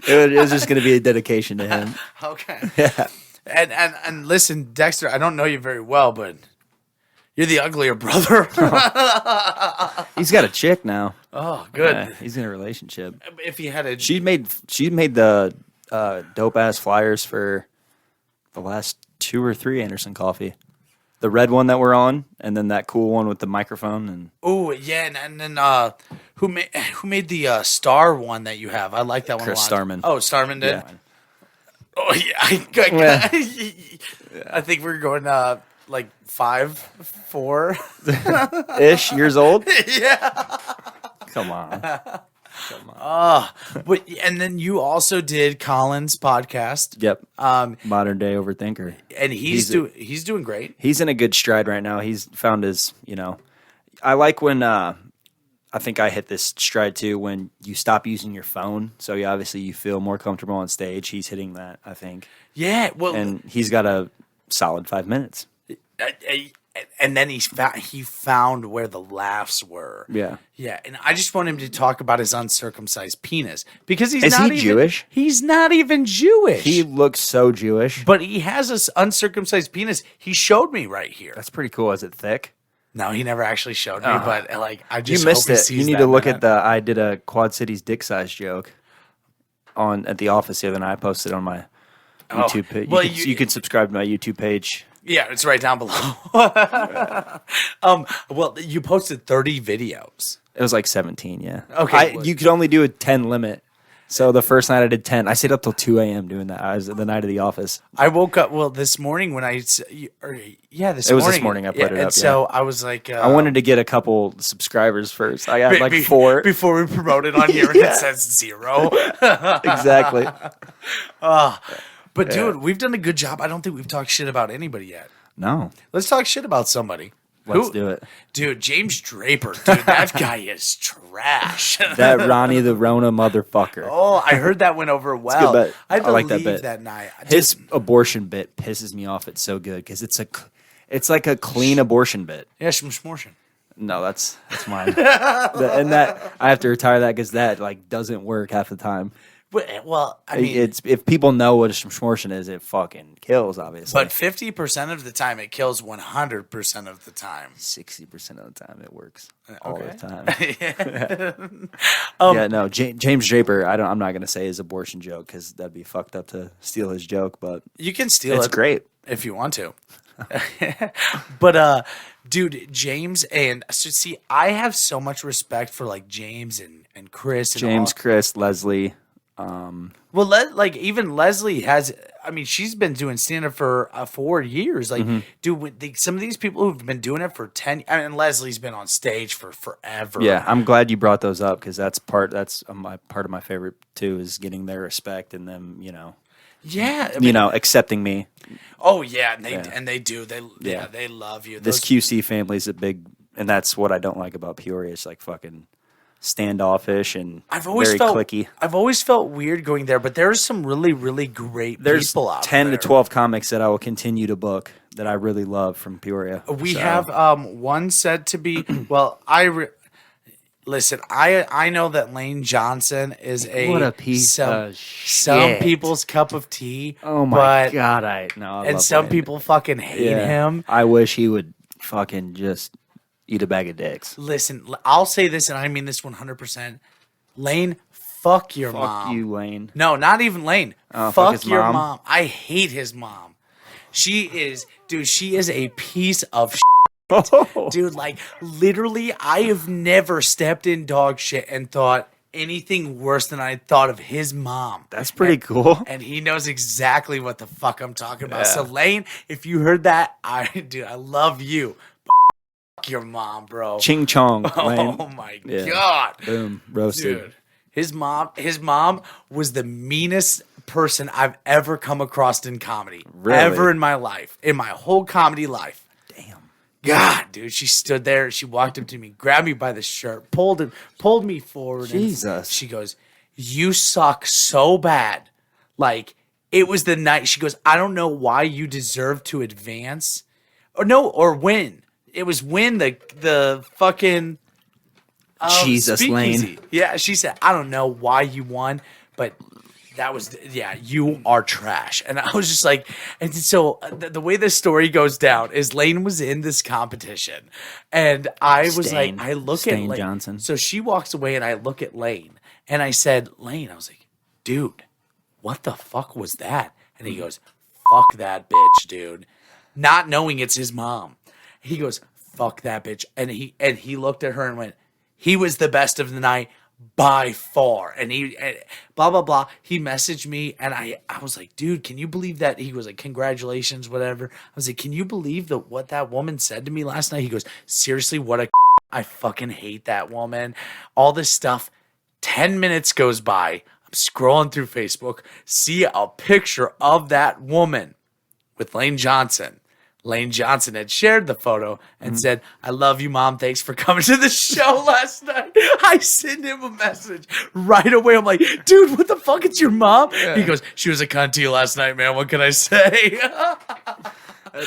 Speaker 2: It was just going to be a dedication to him.
Speaker 1: Okay.
Speaker 2: Yeah.
Speaker 1: And listen, Dexter, I don't know you very well, but you're the uglier brother.
Speaker 2: He's got a chick now.
Speaker 1: Oh, good.
Speaker 2: Yeah, he's in a relationship.
Speaker 1: If he had a,
Speaker 2: She made the dope ass flyers for the last 2 or 3 Anderson Coffee. The red one that we're on, and then that cool one with the microphone. And
Speaker 1: oh yeah, and then who made the star one that you have? I like that one
Speaker 2: Chris
Speaker 1: a lot.
Speaker 2: Starman.
Speaker 1: Oh, Starman did.
Speaker 2: Yeah.
Speaker 1: Oh yeah, I think we're going like 5, 4
Speaker 2: ish years old.
Speaker 1: Yeah.
Speaker 2: Come on.
Speaker 1: But and then you also did Colin's podcast.
Speaker 2: Yep. Modern day overthinker.
Speaker 1: And he's doing great.
Speaker 2: He's in a good stride right now. He's found his, I like when I think I hit this stride too when you stop using your phone. So you feel more comfortable on stage. He's hitting that, I think.
Speaker 1: Yeah, well,
Speaker 2: and he's got a solid 5 minutes.
Speaker 1: And then he found where the laughs were.
Speaker 2: Yeah.
Speaker 1: Yeah, and I just want him to talk about his uncircumcised penis because
Speaker 2: Is he Jewish?
Speaker 1: He's not even Jewish.
Speaker 2: He looks so Jewish.
Speaker 1: But he has this uncircumcised penis. He showed me right here.
Speaker 2: That's pretty cool. Is it thick?
Speaker 1: No, he never actually showed me, but like I just
Speaker 2: you missed
Speaker 1: hope he
Speaker 2: it.
Speaker 1: sees
Speaker 2: You need
Speaker 1: that,
Speaker 2: to look
Speaker 1: man.
Speaker 2: at I did a Quad Cities dick size joke at the office the other night. I posted on my YouTube page.
Speaker 1: Well,
Speaker 2: you can subscribe to my YouTube page.
Speaker 1: Yeah, it's right down below. Well, you posted 30 videos.
Speaker 2: It was like 17, yeah.
Speaker 1: Okay.
Speaker 2: You could only do a 10 limit. So the first night I did 10. I stayed up till 2 a.m. doing that. I was the night of the office.
Speaker 1: I woke up, this morning when this morning
Speaker 2: I put it up.
Speaker 1: And so I was like...
Speaker 2: I wanted to get a couple subscribers first. I got like 4.
Speaker 1: Before we promote it on here and it says 0.
Speaker 2: Exactly.
Speaker 1: But dude, we've done a good job. I don't think we've talked shit about anybody yet.
Speaker 2: No.
Speaker 1: Let's talk shit about somebody.
Speaker 2: Let's do it.
Speaker 1: Dude, James Draper. Dude, that guy is trash.
Speaker 2: That Ronnie the Rona motherfucker.
Speaker 1: Oh, I heard that went over well.
Speaker 2: Good bit.
Speaker 1: I
Speaker 2: like that
Speaker 1: believe
Speaker 2: bit.
Speaker 1: that night.
Speaker 2: His abortion bit pisses me off. It's so good because it's like a clean abortion bit.
Speaker 1: Yeah, smortion.
Speaker 2: No, that's mine. And that I have to retire that because that like doesn't work half the time.
Speaker 1: Well, I mean,
Speaker 2: it's if people know what a smortion is, it fucking kills, obviously.
Speaker 1: but 50% of the time it kills 100% of the time.
Speaker 2: 60% of the time it works
Speaker 1: Okay.
Speaker 2: all the time. Yeah, no, James Draper. I'm not gonna say his abortion joke because that'd be fucked up to steal his joke. But
Speaker 1: You can steal
Speaker 2: it's
Speaker 1: it
Speaker 2: great.
Speaker 1: if you want to. But dude, James and so see, I have so much respect for like James and Chris and
Speaker 2: James,
Speaker 1: all.
Speaker 2: Chris, Leslie.
Speaker 1: Well, like even Leslie has. I mean, she's been doing stand up for 4 years. Like, dude, some of these people who've been doing it for 10. I mean, Leslie's been on stage for forever.
Speaker 2: Yeah, I'm glad you brought those up because that's part of my favorite too is getting their respect and them,
Speaker 1: Yeah, I mean,
Speaker 2: accepting me.
Speaker 1: Oh yeah, and they do. They love you.
Speaker 2: This QC family is a big, and that's what I don't like about Peoria. It's like fucking standoffish and very cliquey.
Speaker 1: I've always felt weird going there, but there's some really, really great people out
Speaker 2: 10
Speaker 1: there.
Speaker 2: to 12 comics that I will continue to book that I really love from Peoria.
Speaker 1: We have one said to be well. Listen. I know that Lane Johnson is
Speaker 2: What a piece of
Speaker 1: some
Speaker 2: shit.
Speaker 1: people's cup of tea.
Speaker 2: Oh my
Speaker 1: but,
Speaker 2: god! I
Speaker 1: and some
Speaker 2: Lane.
Speaker 1: people fucking hate him.
Speaker 2: I wish he would fucking just eat a bag of dicks.
Speaker 1: Listen, I'll say this, and I mean this 100%. Lane, fuck your mom.
Speaker 2: Fuck you, Lane.
Speaker 1: No, not even Lane.
Speaker 2: Fuck
Speaker 1: Fuck
Speaker 2: his
Speaker 1: your
Speaker 2: mom?
Speaker 1: mom. I hate his mom. She is a piece of dude. Like, literally, I have never stepped in dog shit and thought anything worse than I thought of his mom.
Speaker 2: That's pretty cool.
Speaker 1: And he knows exactly what the fuck I'm talking about.
Speaker 2: Yeah.
Speaker 1: So, Lane, if you heard that, I love you. Fuck your mom, bro.
Speaker 2: Ching chong, Lane.
Speaker 1: Oh my
Speaker 2: Yeah.
Speaker 1: god.
Speaker 2: Boom, roasted.
Speaker 1: Dude, his mom was the meanest person I've ever come across in comedy.
Speaker 2: Really?
Speaker 1: Ever in my life. In my whole comedy life.
Speaker 2: Damn.
Speaker 1: God, dude, she stood there, she walked up to me, grabbed me by the shirt, pulled me forward.
Speaker 2: Jesus.
Speaker 1: And she goes, "You suck so bad." Like, it was the night. She goes, "I don't know why you deserve to advance." Or win. It was win the fucking
Speaker 2: Jesus,
Speaker 1: Speakeasy.
Speaker 2: Lane.
Speaker 1: Yeah, she said, "I don't know why you won, but you are trash. And I was just like, and so the way this story goes down is Lane was in this competition, and I was like, I look at Lane
Speaker 2: Johnson.
Speaker 1: So she walks away, and I look at Lane, and I said, Lane, I was like, dude, what the fuck was that? And he goes, fuck that bitch, dude. Not knowing it's his mom. He goes, fuck that bitch. And he looked at her and went, he was the best of the night by far. And he blah, blah, blah. He messaged me, and I was like, dude, can you believe that? He was like, congratulations, whatever. I was like, can you believe what that woman said to me last night? He goes, seriously, what a I fucking hate that woman. All this stuff. 10 minutes goes by. I'm scrolling through Facebook, see a picture of that woman with Lane Johnson. Lane Johnson had shared the photo and said, I love you, Mom. Thanks for coming to the show last night. I send him a message right away. I'm like, dude, what the fuck? It's your mom? Yeah. He goes, she was a cunt to you last night, man. What can I say?
Speaker 2: That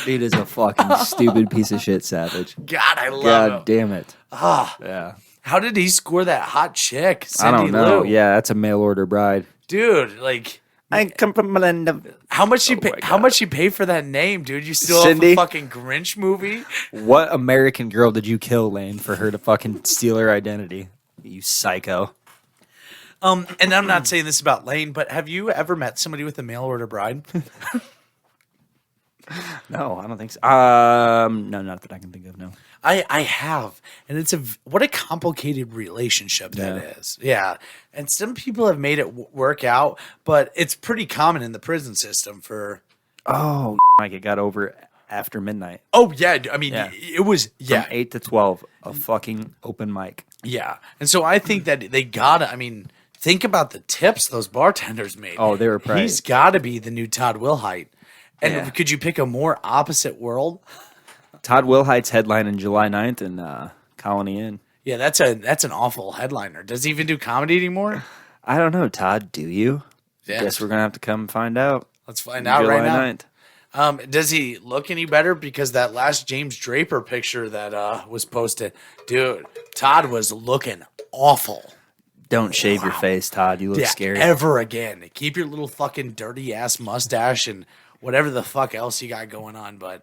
Speaker 2: dude is a fucking stupid piece of shit savage.
Speaker 1: God, I love him.
Speaker 2: God damn it.
Speaker 1: Yeah. How did he score that hot chick, Cindy
Speaker 2: I don't know.
Speaker 1: Lou?
Speaker 2: Yeah, that's a mail order bride.
Speaker 1: Dude, like...
Speaker 2: I come from Melinda.
Speaker 1: How much she pay? How much she pay for that name, dude? You still have a fucking Grinch movie?
Speaker 2: What American girl did you kill, Lane, for her to fucking steal her identity? You psycho.
Speaker 1: And I'm not saying this about Lane, but have you ever met somebody with a mail order bride?
Speaker 2: No, I don't think so. No, not that I can think of. No,
Speaker 1: I have, and it's what a complicated relationship that is. Yeah, and some people have made it work out, but it's pretty common in the prison system for.
Speaker 2: Oh, like it got over after midnight.
Speaker 1: Oh yeah, I mean it was
Speaker 2: from 8 to 12, a fucking open mic.
Speaker 1: Yeah, and so I think that they gotta. I mean, think about the tips those bartenders made.
Speaker 2: Oh, they were probably.
Speaker 1: He's got to be the new Todd Wilhite. And could you pick a more opposite world?
Speaker 2: Todd Wilhite's headlining July 9th in Colony Inn.
Speaker 1: Yeah, that's an awful headliner. Does he even do comedy anymore?
Speaker 2: I don't know, Todd. Do you?
Speaker 1: Yeah.
Speaker 2: Guess we're going to have to come find out.
Speaker 1: Let's find out right now.
Speaker 2: July
Speaker 1: 9th. Does he look any better? Because that last James Draper picture that was posted, dude, Todd was looking awful.
Speaker 2: Don't shave your face, Todd. You look scary.
Speaker 1: Ever again. Keep your little fucking dirty ass mustache and whatever the fuck else you got going on. But,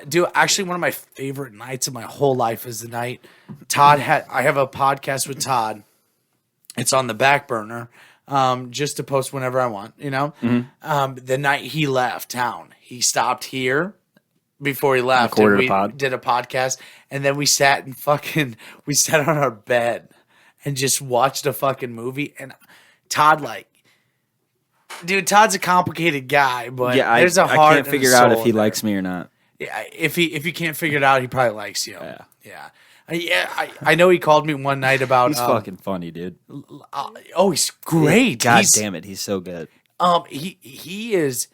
Speaker 1: dude, actually one of my favorite nights of my whole life is the night I have a podcast with Todd. It's on the back burner, just to post whenever I want, you know? Mm-hmm. The night he left town, he stopped here before he left. And we did a podcast, and then we sat on our bed and just watched a fucking movie. And Todd, dude, Todd's a complicated guy, but there's a heart.
Speaker 2: I can't figure out if he likes me or not.
Speaker 1: Yeah, if you can't figure it out, he probably likes you. Yeah. I know he called me one night about.
Speaker 2: He's fucking funny, dude.
Speaker 1: He's great.
Speaker 2: God damn it, he's so good.
Speaker 1: He is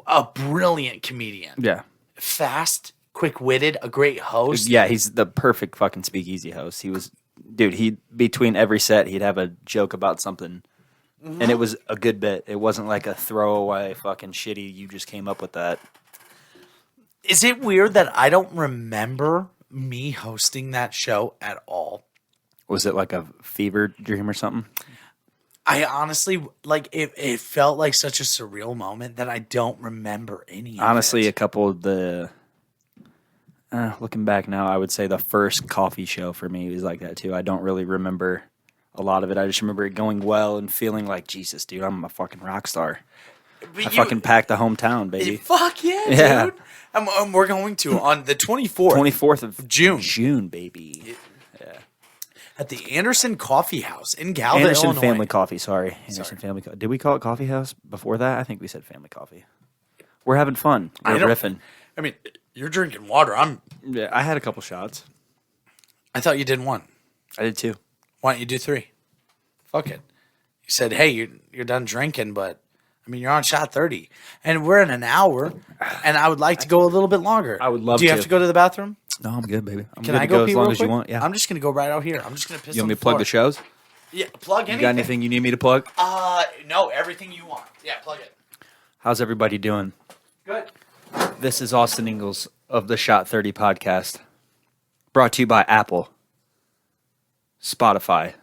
Speaker 1: a brilliant comedian.
Speaker 2: Yeah,
Speaker 1: fast, quick-witted, a great host.
Speaker 2: Yeah, he's the perfect fucking speakeasy host. He was, dude. He between every set, he'd have a joke about something. And it was a good bit. It wasn't like a throwaway fucking shitty, you just came up with that.
Speaker 1: Is it weird that I don't remember me hosting that show at all?
Speaker 2: Was it like a fever dream or something?
Speaker 1: I honestly, it felt like such a surreal moment that I don't remember any of
Speaker 2: Honestly,
Speaker 1: it.
Speaker 2: A couple of the... looking back now, I would say the first coffee show for me was like that too. I don't really remember a lot of it. I just remember it going well and feeling like, Jesus, dude, I'm a fucking rock star. I fucking packed the hometown, baby.
Speaker 1: Fuck yeah, dude. And we're going to on the 24th.
Speaker 2: 24th of
Speaker 1: June.
Speaker 2: June, baby.
Speaker 1: Yeah. At the Anderson Coffee House in Galvin,
Speaker 2: Anderson
Speaker 1: Illinois.
Speaker 2: Family Coffee, sorry. Anderson Family Coffee. Did we call it Coffee House before that? I think we said Family Coffee. We're having fun. We're riffing.
Speaker 1: I mean, you're drinking water.
Speaker 2: Yeah, I had a couple shots.
Speaker 1: I thought you did one.
Speaker 2: I did too.
Speaker 1: Why don't you do 3? Fuck it. You said, hey, you're done drinking, but I mean, you're on shot 30. And we're in an hour, and I would like to go a little bit longer.
Speaker 2: I would love to.
Speaker 1: Do you have to go to the bathroom?
Speaker 2: No, I'm good, baby.
Speaker 1: Can I go
Speaker 2: as long as you want? Yeah.
Speaker 1: I'm just going to go right out here. I'm just going to piss on the
Speaker 2: You want me to plug the shows?
Speaker 1: Yeah, plug anything.
Speaker 2: You got anything you need me to plug?
Speaker 1: No, everything you want. Yeah, plug it.
Speaker 2: How's everybody doing?
Speaker 1: Good.
Speaker 2: This is Austin Ingels of the Shot 30 podcast. Brought to you by Apple, Spotify,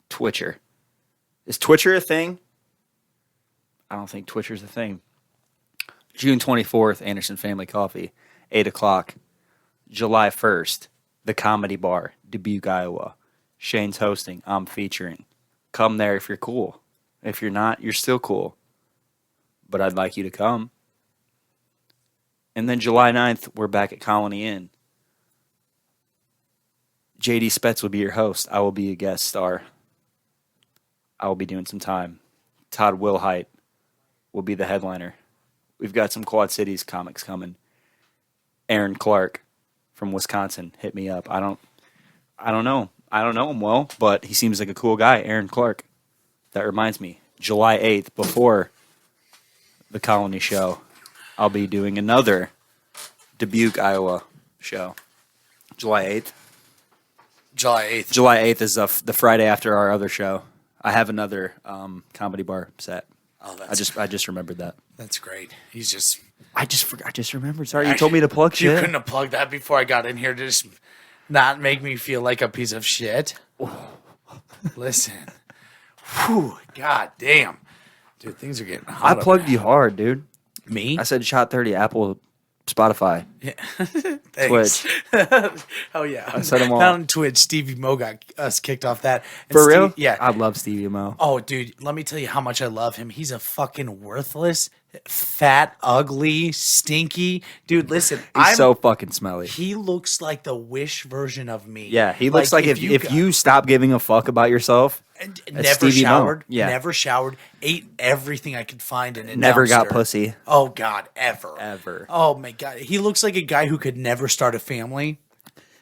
Speaker 2: Twitcher. Is Twitcher a thing? I don't think Twitcher's a thing. June 24th, Anderson Family Coffee, 8 o'clock. July 1st, The Comedy Bar, Dubuque, Iowa. Shane's hosting. I'm featuring. Come there if you're cool. If you're not, you're still cool. But I'd like you to come. And then July 9th, we're back at Colony Inn. JD Spetz will be your host. I will be a guest star. I will be doing some time. Todd Wilhite will be the headliner. We've got some Quad Cities comics coming. Aaron Clark from Wisconsin hit me up. I don't know. I don't know him well, but he seems like a cool guy, Aaron Clark. That reminds me, July 8th, before the Colony show, I'll be doing another Dubuque, Iowa show. July 8th.
Speaker 1: July 8th.
Speaker 2: July 8th is the Friday after our other show. I have another comedy bar set.
Speaker 1: Oh,
Speaker 2: I just remembered that.
Speaker 1: That's great. He's just...
Speaker 2: I just remembered. Sorry, you told me to plug shit.
Speaker 1: You couldn't have plugged that before I got in here to just not make me feel like a piece of shit. Listen. Whew, God damn. Dude, things are getting hot.
Speaker 2: I plugged you hard, dude.
Speaker 1: Me?
Speaker 2: I said Shot 30, Apple, Spotify,
Speaker 1: Yeah.
Speaker 2: Twitch.
Speaker 1: Oh, yeah.
Speaker 2: I said them all.
Speaker 1: Not on Twitch. Stevie Mo got us kicked off that. And
Speaker 2: For real?
Speaker 1: Yeah.
Speaker 2: I love Stevie Mo.
Speaker 1: Oh, dude, let me tell you how much I love him. He's a fucking worthless, fat, ugly, stinky dude. Listen,
Speaker 2: He's so fucking smelly.
Speaker 1: he looks like the Wish version of me.
Speaker 2: Yeah, he looks like if you stop giving a fuck about yourself,
Speaker 1: and
Speaker 2: that's
Speaker 1: never
Speaker 2: Stevie Mo.
Speaker 1: showered,
Speaker 2: Yeah.
Speaker 1: never showered, ate everything I could find in a
Speaker 2: never got
Speaker 1: dumpster.
Speaker 2: pussy.
Speaker 1: Oh God, ever. Oh my God, he looks like a guy who could never start a family.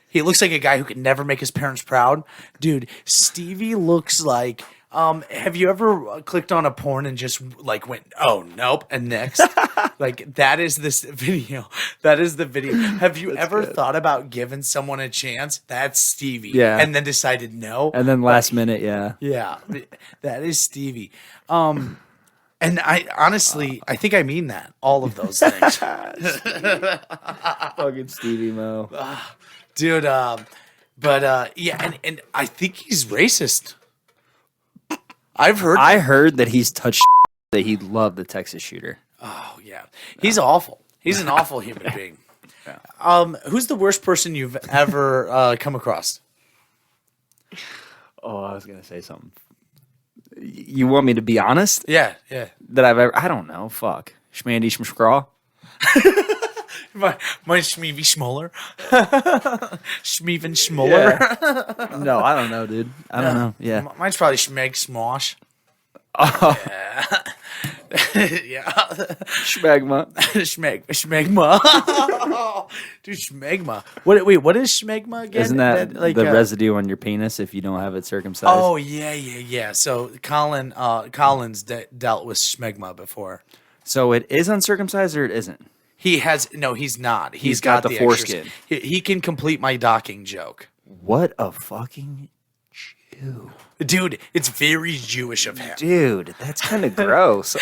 Speaker 1: He looks like a guy who could never make his parents proud. Dude, Stevie looks like... have you ever clicked on a porn and just like went, oh, nope, and next? Like, that is this video. That is the video. Have you ever thought about giving someone a chance? That's Stevie.
Speaker 2: Yeah.
Speaker 1: And then decided no.
Speaker 2: And then last minute, yeah.
Speaker 1: Yeah, that is Stevie. And I honestly, I think I mean that. All of those things.
Speaker 2: Fucking Stevie Mo.
Speaker 1: Dude, yeah, and I think he's racist. I
Speaker 2: heard that he's touched that he loved the Texas shooter.
Speaker 1: Oh yeah, he's awful. He's an awful human being. Who's the worst person you've ever come across?
Speaker 2: Oh, I was gonna say something. You want me to be honest?
Speaker 1: Yeah.
Speaker 2: That I've ever? I don't know. Fuck. Schmandy Schmschraw.
Speaker 1: My Schmeevy Schmoller. Schmeeven Schmoller.
Speaker 2: Yeah. No, I don't know, dude. I don't know. Yeah.
Speaker 1: Mine's probably Schmeg Smosh.
Speaker 2: Oh.
Speaker 1: Yeah.
Speaker 2: Schmegma.
Speaker 1: Schmegma. Dude, Schmegma. What is Schmegma again?
Speaker 2: Isn't that like the residue on your penis if you don't have it circumcised?
Speaker 1: Oh, yeah. So Collins dealt with Schmegma before.
Speaker 2: So it is uncircumcised or it isn't?
Speaker 1: He's not.
Speaker 2: He's got the foreskin.
Speaker 1: He can complete my docking joke.
Speaker 2: What a fucking Jew.
Speaker 1: Dude, it's very Jewish of him.
Speaker 2: Dude, that's kind of gross.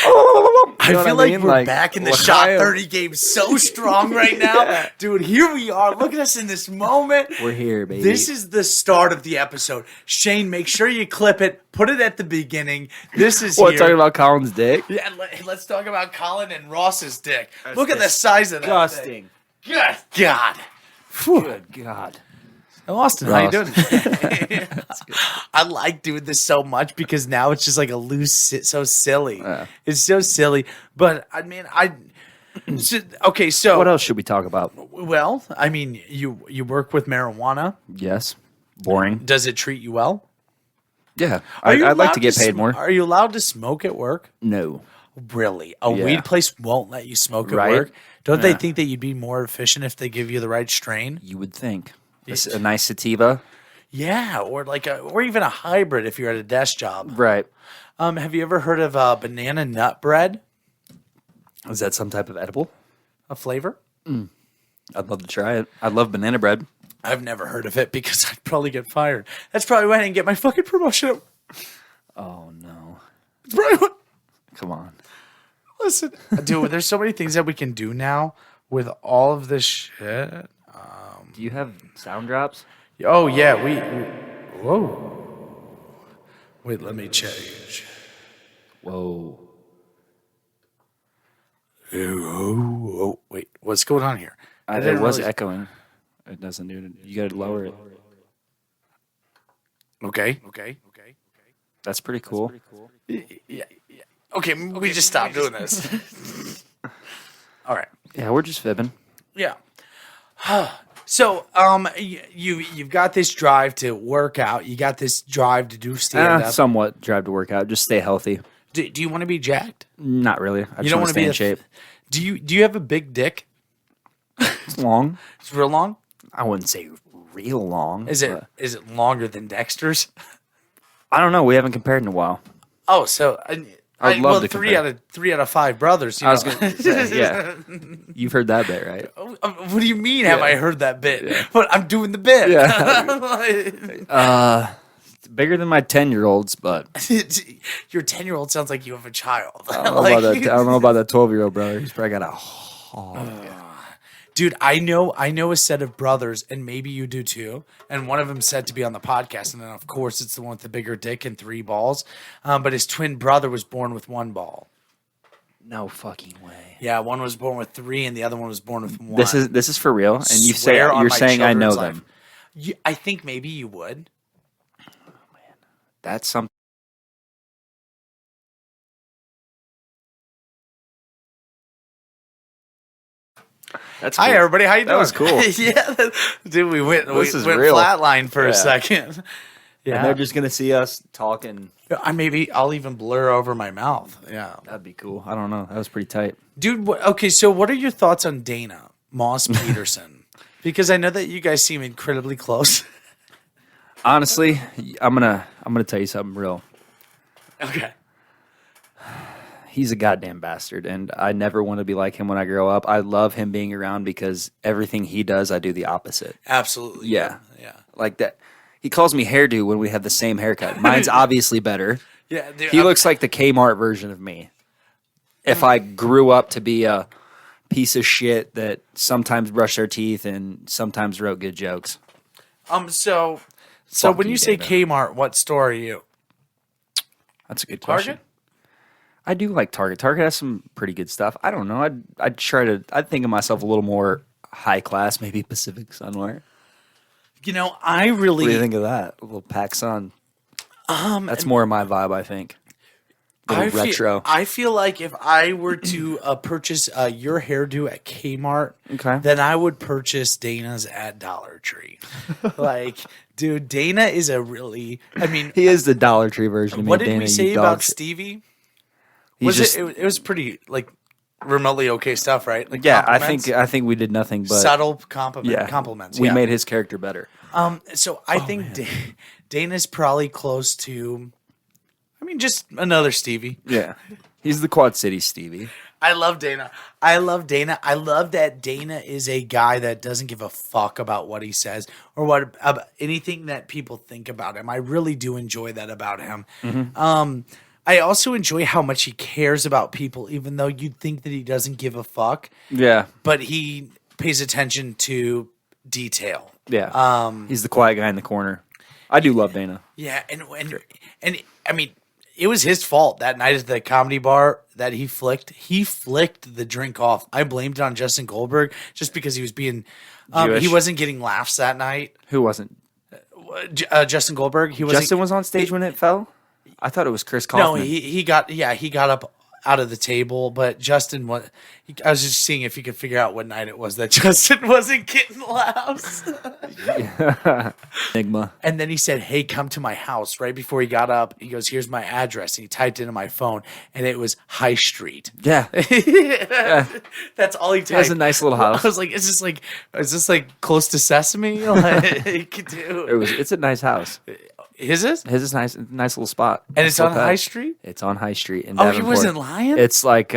Speaker 1: I feel like we're back in the Shot 30 game so strong right now. Yeah. Dude, here we are. Look at us in this moment.
Speaker 2: We're here, baby.
Speaker 1: This is the start of the episode. Shane, make sure you clip it. Put it at the beginning. This is
Speaker 2: what, talking about Colin's dick?
Speaker 1: Yeah, let's talk about Colin and Ross's dick. Look at the size of that
Speaker 2: disgusting.
Speaker 1: Good God.
Speaker 2: Good God.
Speaker 1: Austin, how you doing? I like doing this so much because now it's just like a loose, so silly. It's so silly. But I mean, okay. So
Speaker 2: what else should we talk about?
Speaker 1: Well, I mean, you work with marijuana.
Speaker 2: Yes. Boring.
Speaker 1: Does it treat you well?
Speaker 2: Yeah. I'd like to get paid more.
Speaker 1: Are you allowed to smoke at work?
Speaker 2: No.
Speaker 1: Really? A weed place won't let you smoke at work? Don't they think that you'd be more efficient if they give you the right strain?
Speaker 2: You would think. A nice sativa.
Speaker 1: Yeah, or even a hybrid if you're at a desk job.
Speaker 2: Right.
Speaker 1: Have you ever heard of banana nut bread?
Speaker 2: Is that some type of edible?
Speaker 1: A flavor?
Speaker 2: I'd love to try it. I love banana bread.
Speaker 1: I've never heard of it because I'd probably get fired. That's probably why I didn't get my fucking promotion.
Speaker 2: Oh, no.
Speaker 1: Right.
Speaker 2: Come on.
Speaker 1: Listen. Dude, there's so many things that we can do now with all of this shit.
Speaker 2: Do you have sound drops?
Speaker 1: Oh, yeah. Whoa. Wait, let me change.
Speaker 2: Whoa.
Speaker 1: Oh, wait, what's going on here?
Speaker 2: It was echoing. It doesn't do it. You got to lower it.
Speaker 1: Okay.
Speaker 2: That's pretty cool.
Speaker 1: Yeah. Okay, we just stopped doing this. All right.
Speaker 2: Yeah, we're just fibbing.
Speaker 1: Yeah. So, you've got this drive to work out. You got this drive to do stand up.
Speaker 2: Somewhat drive to work out. Just stay healthy.
Speaker 1: Do you want to be jacked?
Speaker 2: Not really. I
Speaker 1: You
Speaker 2: just
Speaker 1: don't
Speaker 2: want to stay in shape.
Speaker 1: Do you have a big dick?
Speaker 2: It's long.
Speaker 1: It's real long.
Speaker 2: I wouldn't say real long.
Speaker 1: Is it longer than Dexter's?
Speaker 2: I don't know. We haven't compared in a while.
Speaker 1: Oh, so
Speaker 2: I'd love to
Speaker 1: three out of 5 brothers.
Speaker 2: I was going to say, yeah. You've heard that bit, right?
Speaker 1: What do you mean? Have I heard that bit? Yeah. But I'm doing the bit.
Speaker 2: Yeah. Bigger than my 10-year-olds, but
Speaker 1: your 10-year-old sounds like you have a child.
Speaker 2: I don't know about that 12-year-old brother. He's probably got a hog.
Speaker 1: Dude, I know a set of brothers, and maybe you do too. And one of them said to be on the podcast, and then of course it's the one with the bigger dick and 3 balls. But his twin brother was born with 1 ball.
Speaker 2: No fucking way.
Speaker 1: Yeah, one was born with 3, and the other one was born with 1.
Speaker 2: This is for real, and you're saying I know them.
Speaker 1: I think maybe you would.
Speaker 2: Oh man, that's something. That's cool.
Speaker 1: Hi everybody, how you doing?
Speaker 2: That was cool.
Speaker 1: Yeah, dude, we went
Speaker 2: real.
Speaker 1: flatline for a second. Yeah,
Speaker 2: and they're just gonna see us talking.
Speaker 1: I'll even blur over my mouth. Yeah,
Speaker 2: that'd be cool. I don't know. That was pretty tight,
Speaker 1: dude. Okay, so what are your thoughts on Dana Moss Peterson? Because I know that you guys seem incredibly close.
Speaker 2: Honestly, I'm gonna tell you something real.
Speaker 1: Okay.
Speaker 2: He's a goddamn bastard, and I never want to be like him when I grow up. I love him being around because everything he does, I do the opposite.
Speaker 1: Absolutely.
Speaker 2: Yeah. Like that. He calls me hairdo when we have the same haircut. Mine's obviously better.
Speaker 1: Yeah, dude,
Speaker 2: he looks like the Kmart version of me. If I grew up to be a piece of shit that sometimes brushed their teeth and sometimes wrote good jokes.
Speaker 1: So when you say Kmart, what store are you?
Speaker 2: That's a good question.
Speaker 1: Target?
Speaker 2: I do like Target. Target has some pretty good stuff. I don't know. I'd think of myself a little more high class, maybe Pacific Sunwear.
Speaker 1: You know, I really.
Speaker 2: What do you think of that? A little PacSun. That's more of my vibe, I think. Retro.
Speaker 1: I feel like if I were to purchase your hairdo at Kmart,
Speaker 2: okay,
Speaker 1: then I would purchase Dana's at Dollar Tree. Like, dude, Dana is a really. I mean,
Speaker 2: he is the Dollar Tree version of me.
Speaker 1: What did
Speaker 2: Dana,
Speaker 1: we say about Stevie? It was pretty like remotely okay stuff, right? Like,
Speaker 2: yeah, I think we did nothing but
Speaker 1: subtle compliments.
Speaker 2: We made his character better.
Speaker 1: So I think Dana's probably close to. I mean, just another Stevie.
Speaker 2: Yeah, he's the Quad City Stevie.
Speaker 1: I love Dana. I love that Dana is a guy that doesn't give a fuck about what he says or about anything that people think about him. I really do enjoy that about him. Mm-hmm. I also enjoy how much he cares about people, even though you'd think that he doesn't give a fuck.
Speaker 2: Yeah. But
Speaker 1: he pays attention to detail.
Speaker 2: Yeah. He's the quiet guy in the corner. I do love Dana.
Speaker 1: Yeah, and I mean, it was his fault that night at the comedy bar that he flicked. He flicked the drink off. I blamed it on Justin Goldberg just because he was being he wasn't getting laughs that night.
Speaker 2: Who wasn't?
Speaker 1: Justin Goldberg.
Speaker 2: Justin was on stage when it fell? I thought it was Chris Kaufman.
Speaker 1: No, he got up out of the table, but Justin I was just seeing if he could figure out what night it was that Justin wasn't getting laughs.
Speaker 2: Enigma.
Speaker 1: And then he said, "Hey, come to my house." Right before he got up, he goes, "Here's my address." And he typed into my phone, and it was High Street.
Speaker 2: Yeah.
Speaker 1: That's all he typed.
Speaker 2: He has a nice little house.
Speaker 1: I was like, is this like close to Sesame? Like, dude.
Speaker 2: It's a nice house.
Speaker 1: His is
Speaker 2: nice little spot.
Speaker 1: And it's on High Street?
Speaker 2: It's on High Street in
Speaker 1: Davenport.
Speaker 2: Davenport.
Speaker 1: He wasn't lying?
Speaker 2: It's like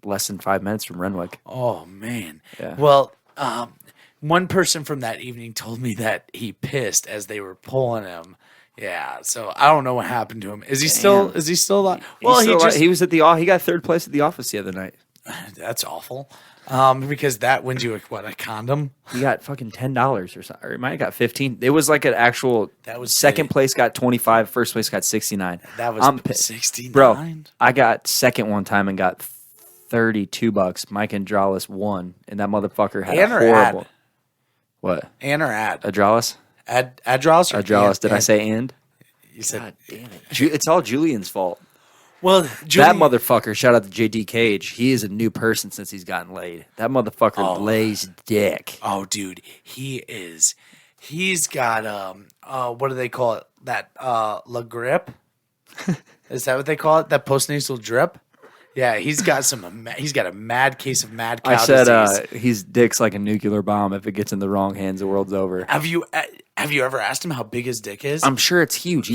Speaker 2: less than 5 minutes from Renwick.
Speaker 1: Oh, man.
Speaker 2: Yeah.
Speaker 1: Well, one person from that evening told me that he pissed as they were pulling him. Yeah, so I don't know what happened to him. Is he still alive? Well,
Speaker 2: he was at he got 3rd place at the office the other night.
Speaker 1: That's awful. Because that wins you a condom?
Speaker 2: He got fucking $10 or something. Or he might have got 15. It was like an actual.
Speaker 1: That was
Speaker 2: second place got 25. First place got 69.
Speaker 1: That was 69.
Speaker 2: Bro, I got second one time and got 30, $2. Mike Andralis won, and that motherfucker had
Speaker 1: And
Speaker 2: a
Speaker 1: or
Speaker 2: horrible.
Speaker 1: ad?
Speaker 2: What?
Speaker 1: And or ad?
Speaker 2: Adralis?
Speaker 1: Adralis or
Speaker 2: Adralis. Did I
Speaker 1: and?
Speaker 2: say and?
Speaker 1: You said.
Speaker 2: God damn it. It's all Julian's fault.
Speaker 1: Well,
Speaker 2: That
Speaker 1: Julian,
Speaker 2: motherfucker, shout out to JD Cage. He is a new person since he's gotten laid. That motherfucker lays dick.
Speaker 1: Oh, dude, he is. He's got what do they call it? That La Grip? Is that what they call it? That postnasal drip? Yeah, he's got he's got a mad case of mad cow
Speaker 2: I said
Speaker 1: disease.
Speaker 2: his dick's like a nuclear bomb. If it gets in the wrong hands, the world's over.
Speaker 1: Have you ever asked him how big his dick is?
Speaker 2: I'm sure it's huge.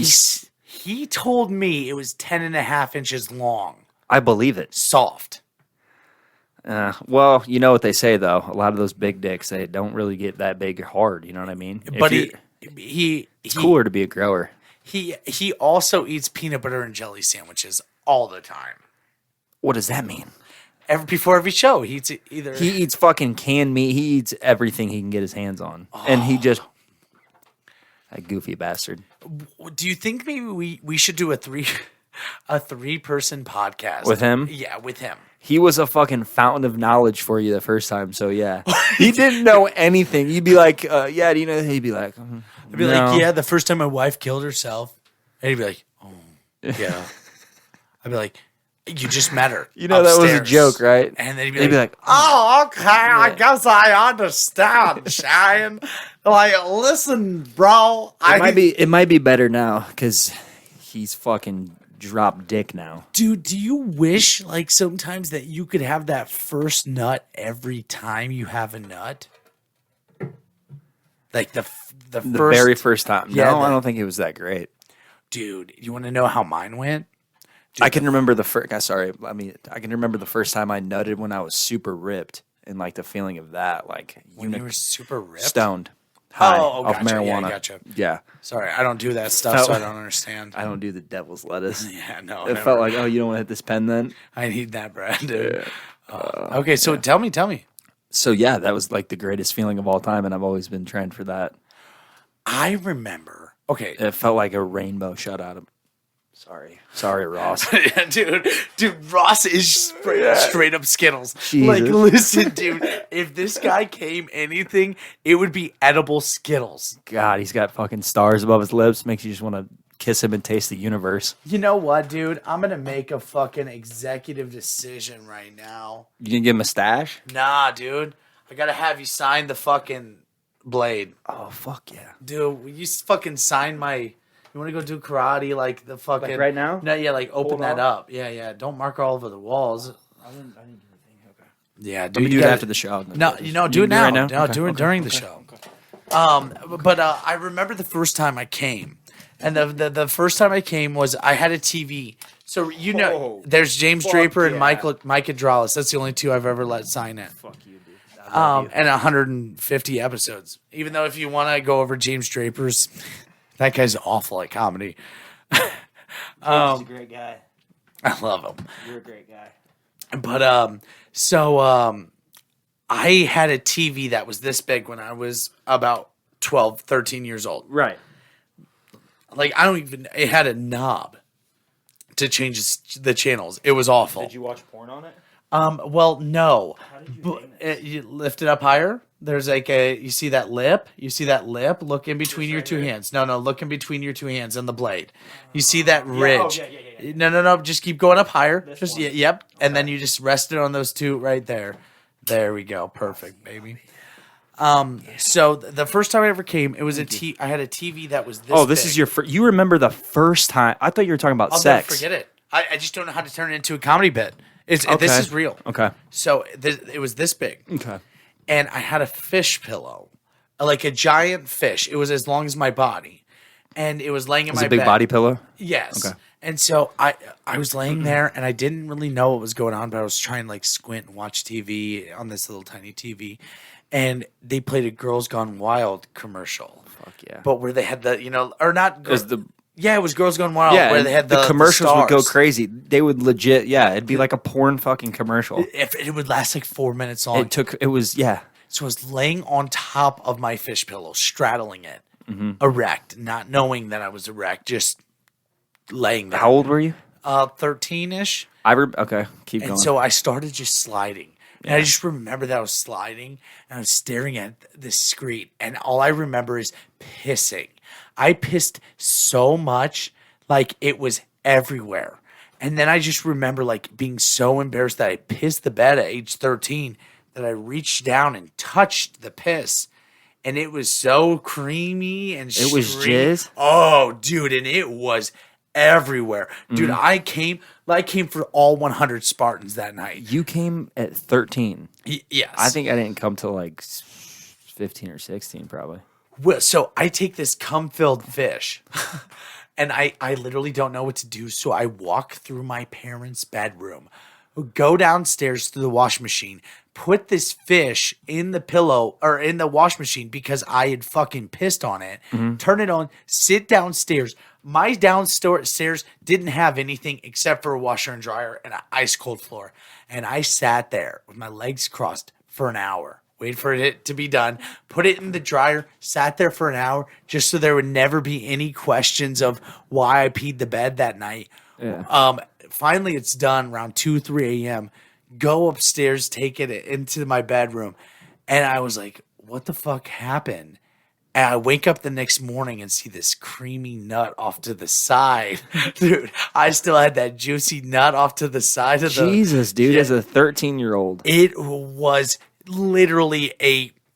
Speaker 1: He told me it was 10.5 inches long.
Speaker 2: I believe it.
Speaker 1: Soft.
Speaker 2: Well, you know what they say though. A lot of those big dicks, they don't really get that big hard. You know what I mean?
Speaker 1: But
Speaker 2: it's cooler to be a grower.
Speaker 1: He also eats peanut butter and jelly sandwiches all the time.
Speaker 2: What does that mean?
Speaker 1: Before every show, he eats either.
Speaker 2: He eats fucking canned meat. He eats everything he can get his hands on, and he just that goofy bastard.
Speaker 1: Do you think maybe we should do a 3-person podcast
Speaker 2: With him?
Speaker 1: Yeah, with him.
Speaker 2: He was a fucking fountain of knowledge for you the first time, so yeah. He didn't know anything. You'd be like, yeah, do you know? He'd be like,
Speaker 1: I'd be like, yeah, the first time my wife killed herself. And he'd be like, oh, yeah. I'd be like, you just met her.
Speaker 2: You know, that was a
Speaker 1: upstairs."
Speaker 2: joke, right?
Speaker 1: And then
Speaker 2: They'd be like,
Speaker 1: oh, okay, I guess I understand, Shane. Like, listen, bro.
Speaker 2: it might be better now because he's fucking drop dick now.
Speaker 1: Dude, do you wish, like, sometimes that you could have that first nut every time you have a nut? Like, the
Speaker 2: very first time.
Speaker 1: Yeah,
Speaker 2: No, I don't think it was that great.
Speaker 1: Dude, you want to know how mine went? Dude,
Speaker 2: I can remember the first. I can remember the first time I nutted when I was super ripped, and like the feeling of that, like
Speaker 1: when you were super ripped,
Speaker 2: stoned, high
Speaker 1: oh,
Speaker 2: off
Speaker 1: gotcha.
Speaker 2: marijuana.
Speaker 1: Yeah, gotcha.
Speaker 2: Yeah.
Speaker 1: Sorry, I don't do that stuff, so I don't understand.
Speaker 2: I don't do the devil's lettuce.
Speaker 1: Yeah, no.
Speaker 2: It felt like, oh, you don't want to hit this pen then?
Speaker 1: I need that, Brad. Dude. Okay, so tell me.
Speaker 2: So yeah, that was like the greatest feeling of all time, and I've always been trained for that.
Speaker 1: I remember. Okay,
Speaker 2: It felt like a rainbow shot out of. Sorry, Ross.
Speaker 1: yeah, dude, Ross is straight up Skittles.
Speaker 2: Jesus.
Speaker 1: Like, listen, dude, if this guy came anything, it would be edible Skittles.
Speaker 2: God, he's got fucking stars above his lips. Makes you just want to kiss him and taste the universe.
Speaker 1: You know what, dude? I'm gonna make a fucking executive decision right now.
Speaker 2: You gonna give him a stash?
Speaker 1: Nah, dude, I gotta have you sign the fucking blade.
Speaker 2: Oh fuck yeah,
Speaker 1: Dude, will you fucking sign my? You want to go do karate like the fucking
Speaker 2: Like right now?
Speaker 1: No, yeah, like open
Speaker 2: Hold
Speaker 1: that
Speaker 2: on.
Speaker 1: up. Yeah. Don't mark all over the walls.
Speaker 2: I didn't do anything. Okay.
Speaker 1: Yeah, dude.
Speaker 2: Let me do
Speaker 1: you
Speaker 2: it
Speaker 1: gotta-
Speaker 2: after the show.
Speaker 1: No, do
Speaker 2: You
Speaker 1: it
Speaker 2: can
Speaker 1: now.
Speaker 2: right now?
Speaker 1: No,
Speaker 2: Okay,
Speaker 1: do it
Speaker 2: okay,
Speaker 1: during the
Speaker 2: okay,
Speaker 1: show.
Speaker 2: okay.
Speaker 1: But I remember the first time I came, and the first time I came was I had a TV. So you know,
Speaker 2: Oh,
Speaker 1: there's James
Speaker 2: fuck
Speaker 1: Draper and
Speaker 2: yeah.
Speaker 1: Mike Adralis. That's the only two I've ever let sign it.
Speaker 2: Fuck you, dude. I love you.
Speaker 1: And 150 episodes. Even though if you want to go over James Draper's, that guy's awful at comedy.
Speaker 2: He's a great guy.
Speaker 1: I love him.
Speaker 2: You're a great guy.
Speaker 1: But I had a TV that was this big when I was about 12, 13 years old.
Speaker 2: Right.
Speaker 1: Like it had a knob to change the channels. It was awful.
Speaker 2: Did you watch porn on it?
Speaker 1: Well, no.
Speaker 2: How did you
Speaker 1: But
Speaker 2: name it?
Speaker 1: you lift it up higher. There's like you see that lip? You see that lip? Look in between your two hands. No, look in between your two hands and the blade. You see that ridge?
Speaker 2: yeah.
Speaker 1: No. Just keep going up higher.
Speaker 2: This one?
Speaker 1: Yep. And then you just rest it on those two right there. There we go. Perfect, baby. So the first time I ever came, it was I had a TV that was this.
Speaker 2: Oh, this
Speaker 1: big.
Speaker 2: is your you remember the first time? I thought you were talking about
Speaker 1: I'll
Speaker 2: sex.
Speaker 1: never forget it. I just don't know how to turn it into a comedy bit. This
Speaker 2: Okay.
Speaker 1: is real.
Speaker 2: Okay.
Speaker 1: So it was this big.
Speaker 2: Okay.
Speaker 1: And I had a fish pillow, like a giant fish. It was as long as my body, and it was laying in
Speaker 2: Was
Speaker 1: my
Speaker 2: it a big
Speaker 1: bed.
Speaker 2: body pillow?
Speaker 1: Yes.
Speaker 2: Okay.
Speaker 1: And so I was laying there, and I didn't really know what was going on, but I was trying to like squint and watch TV on this little tiny TV, and they played a Girls Gone Wild commercial.
Speaker 2: Fuck yeah.
Speaker 1: But where they had the or not
Speaker 2: Is the
Speaker 1: yeah, it was Girls Gone Wild.
Speaker 2: yeah,
Speaker 1: where they had the
Speaker 2: commercials would go
Speaker 1: stars.
Speaker 2: crazy. They would legit, yeah, it'd be like a porn fucking commercial.
Speaker 1: If it would last like 4 minutes long.
Speaker 2: It was yeah.
Speaker 1: So I was laying on top of my fish pillow, straddling it,
Speaker 2: Mm-hmm.
Speaker 1: erect, not knowing that I was erect, just laying there.
Speaker 2: How old were you?
Speaker 1: 13-ish.
Speaker 2: Okay, keep going.
Speaker 1: And so I started just sliding. And I just remember that I was sliding and I was staring at the screen. And all I remember is pissing. I pissed so much, like it was everywhere. And then I just remember like being so embarrassed that I pissed the bed at age 13 that I reached down and touched the piss. And it was so creamy and
Speaker 2: It was jizz?
Speaker 1: Oh, dude, and it was everywhere. Dude,
Speaker 2: Mm-hmm.
Speaker 1: I came for all 100 Spartans that night.
Speaker 2: You came at 13.
Speaker 1: Yes.
Speaker 2: I think I didn't come till like 15 or 16 probably.
Speaker 1: Well, so I take this cum-filled fish, and I literally don't know what to do. So I walk through my parents' bedroom, go downstairs to the wash machine, put this fish in the pillow or in the wash machine because I had fucking pissed on it. Turn it on, sit downstairs. My downstairs didn't have anything except for a washer and dryer and an ice cold floor. And I sat there with my legs crossed for an hour. Wait for it to be done, put it in the dryer, sat there for an hour just so there would never be any questions of why I peed the bed that night.
Speaker 2: Yeah.
Speaker 1: Finally, it's done around 2, 3 a.m. Go upstairs, take it into my bedroom. And I was like, what the fuck happened? And I wake up the next morning and see this creamy nut off to the side. Dude, I still had that juicy nut off to the side of the...
Speaker 2: Jesus, dude, as a 13-year-old.
Speaker 1: It was literally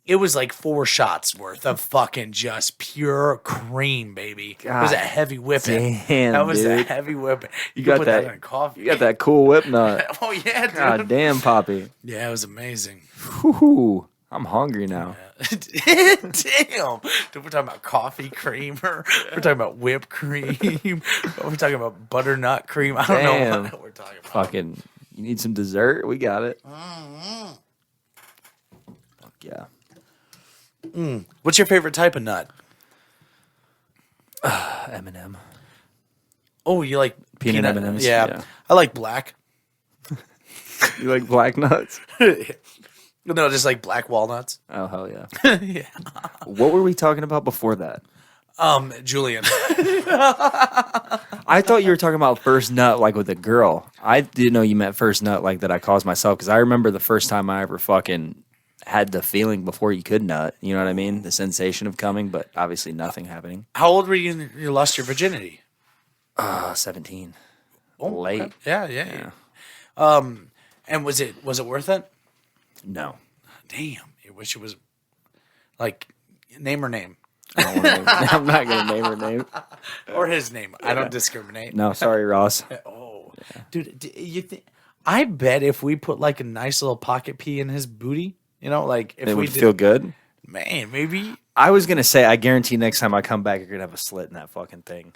Speaker 1: it was like 4 shots worth of fucking just pure cream, baby. It was a heavy whipping.
Speaker 2: Damn,
Speaker 1: that was a
Speaker 2: dude.
Speaker 1: heavy whipping. You
Speaker 2: got
Speaker 1: could put that in coffee.
Speaker 2: You got that cool whip nut.
Speaker 1: Oh yeah, dude.
Speaker 2: God damn, Poppy.
Speaker 1: Yeah, it was amazing.
Speaker 2: Whew, I'm hungry now.
Speaker 1: Damn. Dude, we're talking about coffee creamer. We're talking about whipped cream. We're talking about butternut cream. I don't know what we're talking about.
Speaker 2: Fucking, you need some dessert? We got it. Fuck yeah.
Speaker 1: What's your favorite type of nut?
Speaker 2: M&M.
Speaker 1: Oh, you like
Speaker 2: Peanut M&Ms?
Speaker 1: Yeah.
Speaker 2: Yeah.
Speaker 1: I like black.
Speaker 2: You like black nuts?
Speaker 1: No, just like black walnuts.
Speaker 2: Oh, hell yeah.
Speaker 1: Yeah.
Speaker 2: What were we talking about before that?
Speaker 1: Julian.
Speaker 2: I thought you were talking about first nut like with a girl. I didn't know you meant first nut like that I caused myself because I remember the first time I ever fucking had the feeling before you could nut. You know what I mean? The sensation of coming, but obviously nothing happening.
Speaker 1: How old were you when you lost your virginity?
Speaker 2: 17.
Speaker 1: Oh,
Speaker 2: Late.
Speaker 1: okay. Yeah. And was it worth it?
Speaker 2: No.
Speaker 1: Damn. I wish it was like name her name.
Speaker 2: I'm not going to name her name.
Speaker 1: Or his name. I don't discriminate.
Speaker 2: No, sorry, Ross.
Speaker 1: Oh. Yeah. Dude, you think I bet if we put like a nice little pocket pee in his booty, you know, like if
Speaker 2: It
Speaker 1: we
Speaker 2: would feel good.
Speaker 1: man, maybe.
Speaker 2: I was going to say, I guarantee next time I come back, you're going to have a slit in that fucking thing.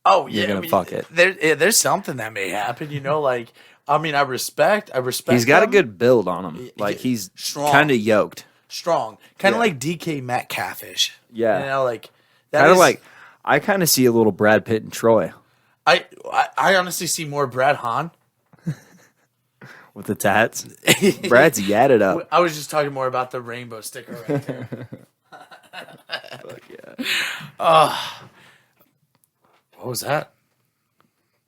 Speaker 1: Oh,
Speaker 2: You're
Speaker 1: yeah.
Speaker 2: gonna fuck it.
Speaker 1: There's something that may happen, you know, like I mean, I respect
Speaker 2: He's got a
Speaker 1: him.
Speaker 2: good build on him. Like he's
Speaker 1: Strong.
Speaker 2: kind of yoked.
Speaker 1: Strong. Kind of
Speaker 2: Yeah.
Speaker 1: like DK Metcalfish.
Speaker 2: Yeah.
Speaker 1: You know, like that
Speaker 2: Kind of
Speaker 1: is-
Speaker 2: like, I kind of see a little Brad Pitt and Troy
Speaker 1: I honestly see more Brad Hahn.
Speaker 2: with the tats. Brad's yadded up.
Speaker 1: I was just talking more about the rainbow sticker right there.
Speaker 2: Fuck yeah.
Speaker 1: What was that?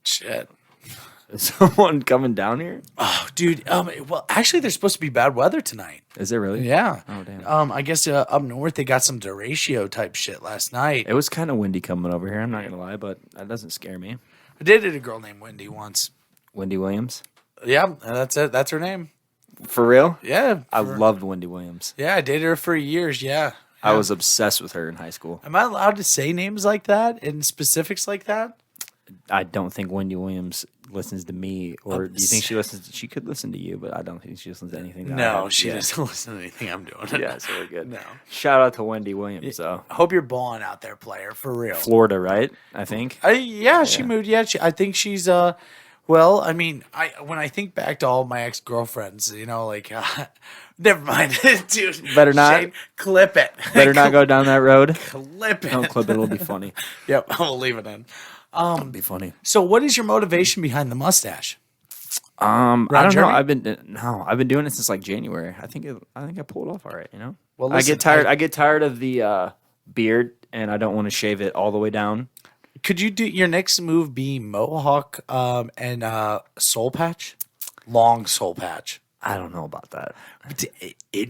Speaker 1: Shit.
Speaker 2: Is someone coming down here?
Speaker 1: Oh, dude. Well, actually, there's supposed to be bad weather tonight.
Speaker 2: Is it really?
Speaker 1: Yeah.
Speaker 2: Oh, damn.
Speaker 1: I guess up north they got some derecho type shit last night.
Speaker 2: It was kind of windy coming over here. I'm not gonna lie, but that doesn't scare me.
Speaker 1: I dated a girl named Wendy once.
Speaker 2: Wendy Williams.
Speaker 1: Yeah, that's it. That's her name.
Speaker 2: For real?
Speaker 1: Yeah.
Speaker 2: I loved Wendy Williams.
Speaker 1: Yeah, I dated her for years. Yeah.
Speaker 2: I was obsessed with her in high school.
Speaker 1: Am I allowed to say names like that and specifics like that?
Speaker 2: I don't think Wendy Williams listens to me, or do you think she listens? She could listen to you, but I don't think she listens to anything. That I
Speaker 1: No,
Speaker 2: have.
Speaker 1: she
Speaker 2: Yeah.
Speaker 1: doesn't listen to anything I'm doing.
Speaker 2: Yeah, it's really good.
Speaker 1: No.
Speaker 2: Shout out to Wendy Williams, though.
Speaker 1: I hope you're balling out there, player, for real.
Speaker 2: Florida, right? I think.
Speaker 1: She moved. Yeah, I think she's well, I mean, when I think back to all my ex girlfriends, you know, like, never mind, dude.
Speaker 2: Better not.
Speaker 1: Shane, clip it.
Speaker 2: Better not go down that road.
Speaker 1: Clip it.
Speaker 2: Don't clip it; it'll be funny.
Speaker 1: Yep, I will leave it in.
Speaker 2: It'll be funny.
Speaker 1: So, what is your motivation behind the mustache?
Speaker 2: I don't know.
Speaker 1: Jeremy?
Speaker 2: I've been doing it since like January. I think I pulled it off all right. You know.
Speaker 1: Well,
Speaker 2: I
Speaker 1: listen,
Speaker 2: get tired. I get tired of the beard, and I don't want to shave it all the way down.
Speaker 1: could you do your next move be mohawk and soul patch? Long soul patch.
Speaker 2: I don't know about that.
Speaker 1: It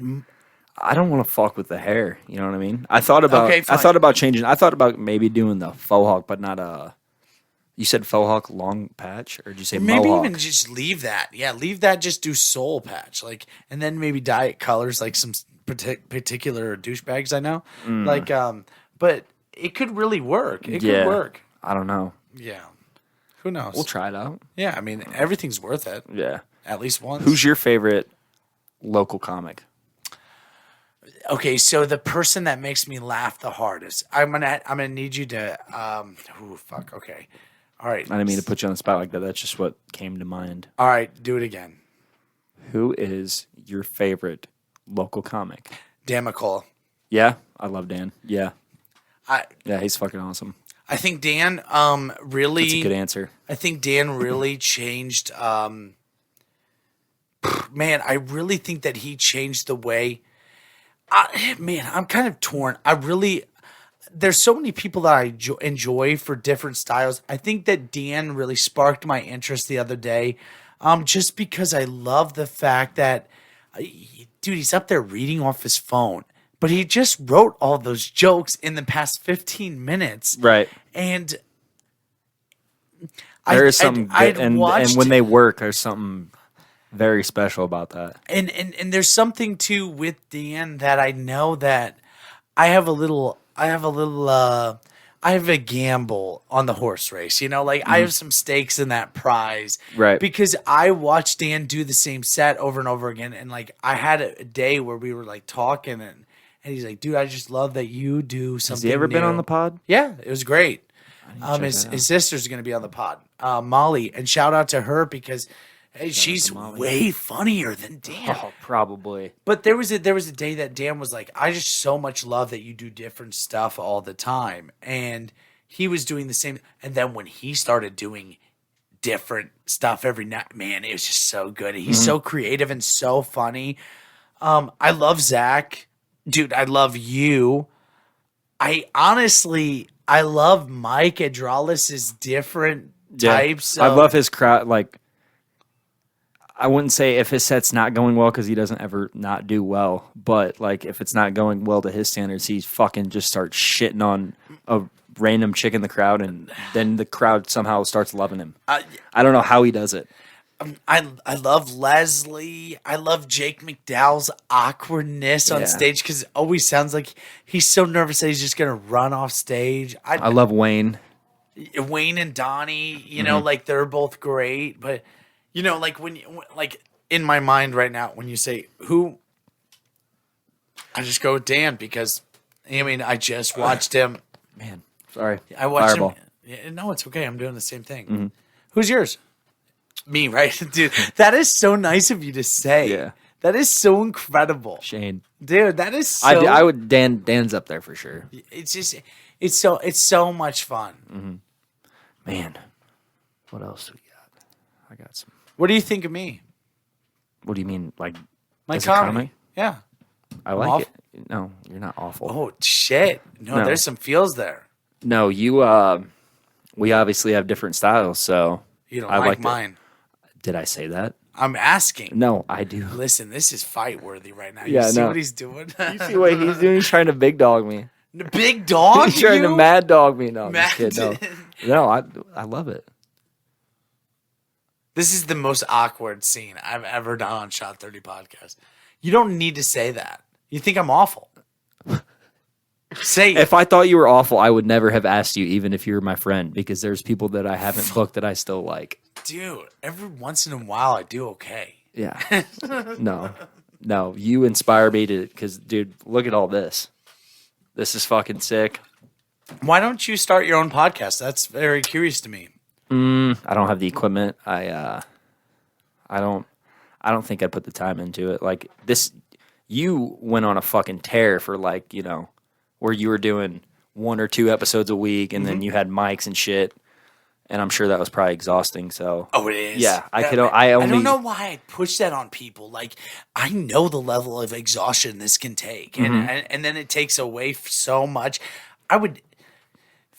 Speaker 2: I don't want to fuck with the hair. You know what I mean? I thought about
Speaker 1: Okay, fine.
Speaker 2: I thought about changing. I thought about maybe doing the faux hawk, but not a. You said faux hawk long patch, or did you say
Speaker 1: maybe
Speaker 2: mohawk?
Speaker 1: even just leave that. Yeah, leave that. Just do soul patch, like, and then maybe dye it colors like some particular douchebags I know. Like, but it could really work. It could work.
Speaker 2: I don't know.
Speaker 1: Yeah, who knows?
Speaker 2: We'll try it out.
Speaker 1: Yeah, I mean everything's worth it.
Speaker 2: Yeah.
Speaker 1: At least once.
Speaker 2: Who's your favorite local comic?
Speaker 1: Okay, so the person that makes me laugh the hardest, I'm gonna need you to fuck. Okay, all right.
Speaker 2: I didn't mean to put you on the spot like that. That's just what came to mind.
Speaker 1: All right, do it again.
Speaker 2: Who is your favorite local comic?
Speaker 1: Dan McCullough.
Speaker 2: Yeah, I love Dan. Yeah,
Speaker 1: I
Speaker 2: he's fucking awesome.
Speaker 1: I think Dan really.
Speaker 2: That's a good answer.
Speaker 1: I think Dan really changed. Man, I really think that he changed the way. I'm kind of torn. There's so many people that I enjoy for different styles. I think that Dan really sparked my interest the other day, just because I love the fact that, dude, he's up there reading off his phone, but he just wrote all those jokes in the past 15 minutes.
Speaker 2: Right.
Speaker 1: And
Speaker 2: There is something good, and when they work, there's something very special about that.
Speaker 1: And there's something too with Dan that I know that I have a gamble on the horse race, like I have some stakes in that prize.
Speaker 2: Right.
Speaker 1: Because I watched Dan do the same set over and over again. And like, I had a day where we were like talking and he's like, dude, I just love that you do something.
Speaker 2: Has he ever been on the pod?
Speaker 1: Yeah, it was great.
Speaker 2: His
Speaker 1: His sister's going to be on the pod, Molly, and shout out to her because hey, she's way funnier than Dan.
Speaker 2: Oh, probably.
Speaker 1: But there was a day that Dan was like, I just so much love that you do different stuff all the time. And he was doing the same. And then when he started doing different stuff every night, man, it was just so good. He's so creative and so funny. I love Zach. Dude, I love you. I love Mike Adralis' different types.
Speaker 2: I love his crowd. Like, I wouldn't say if his set's not going well because he doesn't ever not do well, but like if it's not going well to his standards, he fucking just starts shitting on a random chick in the crowd, and then the crowd somehow starts loving him. I don't know how he does it.
Speaker 1: I love Leslie. I love Jake McDowell's awkwardness on stage because it always sounds like he's so nervous that he's just gonna run off stage.
Speaker 2: I love Wayne.
Speaker 1: Wayne and Donnie, like they're both great, but. Like like in my mind right now, when you say who, I just go with Dan because, I just watched him.
Speaker 2: Man, sorry.
Speaker 1: I watched
Speaker 2: Fireball.
Speaker 1: him. Yeah, no, it's okay. I'm doing the same thing. Who's yours? Me, right? Dude, that is so nice of you to say.
Speaker 2: Yeah.
Speaker 1: That is so incredible.
Speaker 2: Shane.
Speaker 1: Dude, that is so.
Speaker 2: I would, Dan's up there for sure.
Speaker 1: It's just, it's so much fun.
Speaker 2: Man, what else we got? I got some.
Speaker 1: What do you think of me?
Speaker 2: What do you mean, like
Speaker 1: My
Speaker 2: as a
Speaker 1: comedy.
Speaker 2: comic?
Speaker 1: Yeah.
Speaker 2: I like it. No, you're not awful.
Speaker 1: Oh, shit. No, there's some feels there.
Speaker 2: No, you. We obviously have different styles, so
Speaker 1: You don't
Speaker 2: I
Speaker 1: like
Speaker 2: liked it.
Speaker 1: mine.
Speaker 2: Did I say that?
Speaker 1: I'm asking.
Speaker 2: No, I do.
Speaker 1: Listen, this is fight worthy right now.
Speaker 2: Yeah,
Speaker 1: You see
Speaker 2: no.
Speaker 1: what he's doing?
Speaker 2: You see what he's doing? He's trying to big dog me.
Speaker 1: Big dog?
Speaker 2: He's trying to mad dog me. No, I'm
Speaker 1: Mad-
Speaker 2: just kidding. No, I love it.
Speaker 1: This is the most awkward scene I've ever done on Shot 30 podcast. You don't need to say that. You think I'm awful. Say it.
Speaker 2: If I thought you were awful, I would never have asked you, even if you were my friend, because there's people that I haven't booked that I still like.
Speaker 1: Dude, every once in a while I do okay.
Speaker 2: Yeah. No, you inspire me to, because, dude, look at all this. This is fucking sick.
Speaker 1: Why don't you start your own podcast? That's very curious to me.
Speaker 2: I don't have the equipment. I don't think I'd put the time into it. Like this, you went on a fucking tear for like, where you were doing 1 or 2 episodes a week, and then you had mics and shit. And I'm sure that was probably exhausting. So
Speaker 1: Oh, it is.
Speaker 2: yeah, I
Speaker 1: don't know why I push that on people. Like, I know the level of exhaustion this can take, and then it takes away so much.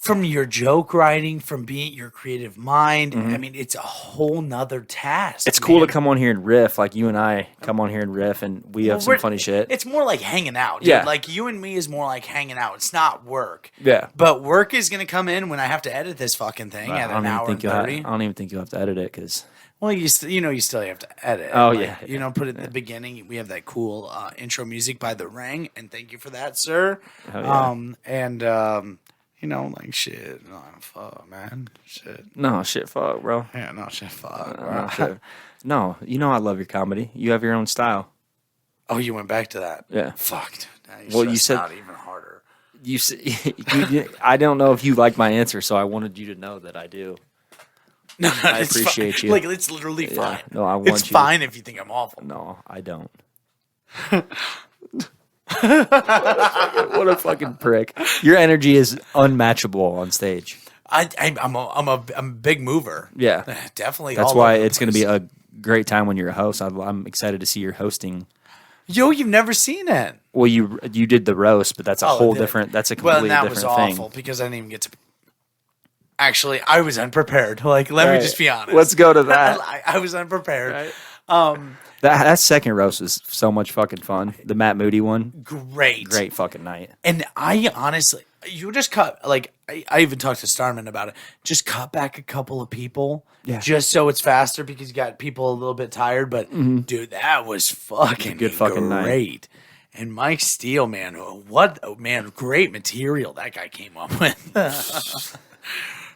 Speaker 1: from your joke writing, from being your creative mind. I mean, it's a whole nother task.
Speaker 2: It's cool to come on here and riff, like you and I come on here and riff, and we have some funny shit.
Speaker 1: It's more like hanging out, dude.
Speaker 2: Yeah.
Speaker 1: Like you and me is more like hanging out. It's not work.
Speaker 2: Yeah.
Speaker 1: But work is gonna come in when I have to edit this fucking thing at an hour and 30.
Speaker 2: I don't even think you'll have to edit it because.
Speaker 1: Well, you still have to edit.
Speaker 2: Oh,
Speaker 1: like,
Speaker 2: yeah.
Speaker 1: You know, put it at the beginning. We have that cool intro music by The Ring, and thank you for that, sir.
Speaker 2: Oh, yeah.
Speaker 1: You know, like shit. No, fuck, man. Shit.
Speaker 2: No, shit, fuck, bro.
Speaker 1: Yeah, no, shit, fuck. Bro.
Speaker 2: No, shit. No, you know I love your comedy. You have your own style.
Speaker 1: Oh, you went back to that?
Speaker 2: Yeah.
Speaker 1: Fuck, dude.
Speaker 2: Well, you said
Speaker 1: out even harder.
Speaker 2: you. I don't know if you like my answer, so I wanted you to know that I do.
Speaker 1: No,
Speaker 2: I appreciate you.
Speaker 1: Like, it's literally fine.
Speaker 2: No, I want
Speaker 1: it's
Speaker 2: you.
Speaker 1: fine if you think I'm awful.
Speaker 2: No, I don't. What a fucking prick! Your energy is unmatchable on stage.
Speaker 1: I'm a big mover.
Speaker 2: Yeah,
Speaker 1: Definitely.
Speaker 2: That's
Speaker 1: all
Speaker 2: why
Speaker 1: over the
Speaker 2: it's going to
Speaker 1: place.
Speaker 2: be a great time when you're a host. I'm excited to see your hosting.
Speaker 1: Yo, you've never seen it.
Speaker 2: Well, you did the roast, but that's a whole different. That's a completely
Speaker 1: that
Speaker 2: different
Speaker 1: was
Speaker 2: thing.
Speaker 1: awful because I didn't even get to. Actually, I was unprepared. Like, let me just be honest.
Speaker 2: Let's go to that.
Speaker 1: I was unprepared.
Speaker 2: Right. That second roast was so much fucking fun. The Matt Moody one,
Speaker 1: Great
Speaker 2: fucking night.
Speaker 1: And I honestly, you just cut, like, I even talked to Starman about it. Just cut back a couple of people.
Speaker 2: Yeah.
Speaker 1: Just so it's faster because you got people a little bit tired. But, dude, that was fucking
Speaker 2: Good fucking
Speaker 1: great.
Speaker 2: night.
Speaker 1: And Mike Steele, man, great material that guy came up with.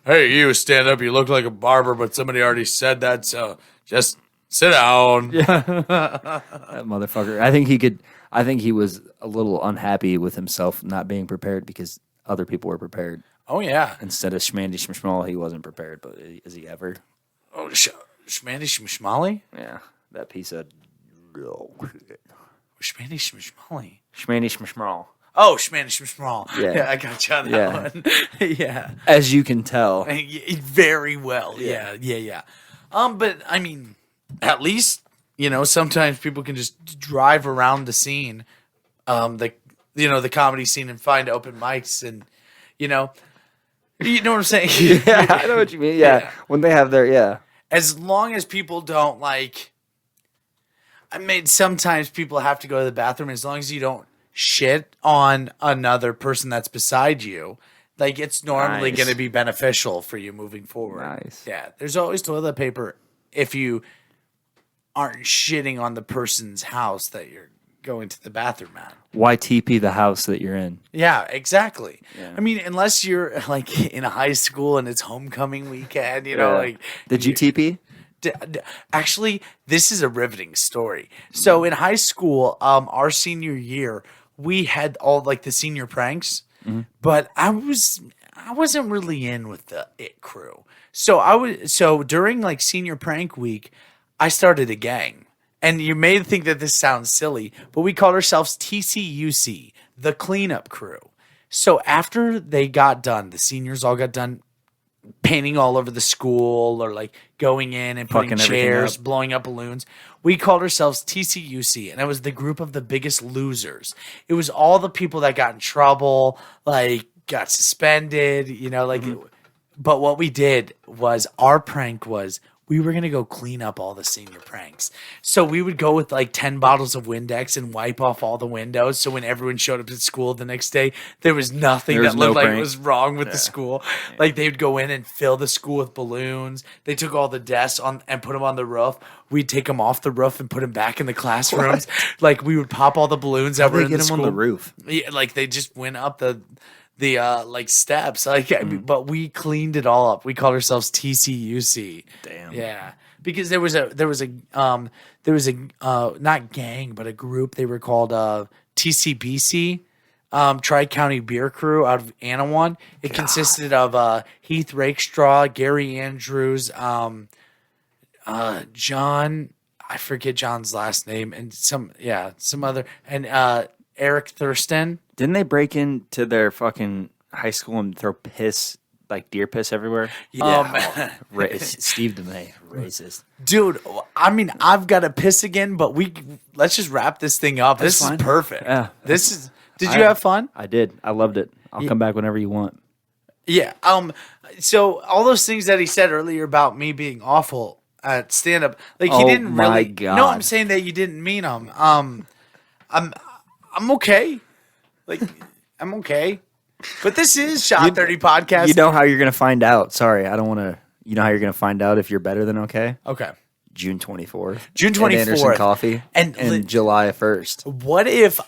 Speaker 1: Hey, you stand up. You look like a barber, but somebody already said that, so just sit down.
Speaker 2: Yeah. That motherfucker. I think he was a little unhappy with himself not being prepared because other people were prepared.
Speaker 1: Oh, yeah.
Speaker 2: Instead of Schmandy Schmishmal, he wasn't prepared, but is he ever?
Speaker 1: Oh, Schmandy Schmishmally?
Speaker 2: Yeah. That piece of
Speaker 1: Schmandy Schmishmally.
Speaker 2: Schmandy Schmishmal.
Speaker 1: Oh, Schmandy Schmishmal.
Speaker 2: Yeah.
Speaker 1: Yeah, I got you on that one. Yeah.
Speaker 2: As you can tell.
Speaker 1: Very well. Yeah. But I mean, at least, sometimes people can just drive around the scene, the comedy scene and find open mics and, you know what I'm saying?
Speaker 2: Yeah, I know what you mean. Yeah. When they have their,
Speaker 1: As long as people don't sometimes people have to go to the bathroom. As long as you don't shit on another person that's beside you, it's normally going to be beneficial for you moving forward.
Speaker 2: Nice.
Speaker 1: Yeah, there's always toilet paper if you aren't shitting on the person's house that you're going to the bathroom at.
Speaker 2: Why TP the house that you're in?
Speaker 1: Yeah, exactly.
Speaker 2: Yeah.
Speaker 1: I mean, unless you're in a high school and it's homecoming weekend,
Speaker 2: Did you TP?
Speaker 1: Actually, this is a riveting story. So in high school, our senior year, we had all the senior pranks, but I wasn't really in with the it crew. So during senior prank week, I started a gang. And you may think that this sounds silly, but we called ourselves TCUC, the cleanup crew. So after they got done, the seniors all got done painting all over the school or going in and putting chairs, blowing up balloons. We called ourselves TCUC, and it was the group of the biggest losers. It was all the people that got in trouble, got suspended, But what we did was our prank was we were going to go clean up all the senior pranks. So we would go with 10 bottles of Windex and wipe off all the windows. So when everyone showed up at school the next day, there was nothing that looked like it was wrong with the school. They would go in and fill the school with balloons. They took all the desks and put them on the roof. We'd take them off the roof and put them back in the classrooms. We would pop all the balloons that were in the school.
Speaker 2: How'd they get them on the roof?
Speaker 1: Yeah, they just went up the steps. But we cleaned it all up. We called ourselves TCUC.
Speaker 2: Damn.
Speaker 1: Yeah. Because there was a not gang, but a group. They were called TCBC, Tri-County Beer Crew out of Anawan. It consisted of Heath Rakestraw, Gary Andrews, John, I forget John's last name, and some other, and Eric Thurston.
Speaker 2: Didn't they break into their fucking high school and throw piss, deer piss everywhere?
Speaker 1: Yeah.
Speaker 2: Steve DeMay, racist.
Speaker 1: Dude, I mean, I've got to piss again, but let's just wrap this thing up. This is perfect.
Speaker 2: Yeah.
Speaker 1: Did you have fun?
Speaker 2: I did. I loved it. I'll come back whenever you want.
Speaker 1: Yeah. So all those things that he said earlier about me being awful at stand up, like he
Speaker 2: Oh
Speaker 1: didn't
Speaker 2: my
Speaker 1: really.
Speaker 2: God.
Speaker 1: No, I'm saying that you didn't mean them. I'm okay. Like I'm okay. But this is Shot 30 podcast.
Speaker 2: You know how you're going to find out. Sorry, I don't want to. You know how you're going to find out if you're better than okay?
Speaker 1: Okay.
Speaker 2: June 24th.
Speaker 1: June
Speaker 2: At Anderson
Speaker 1: 24th.
Speaker 2: Coffee. And July 1st.
Speaker 1: What if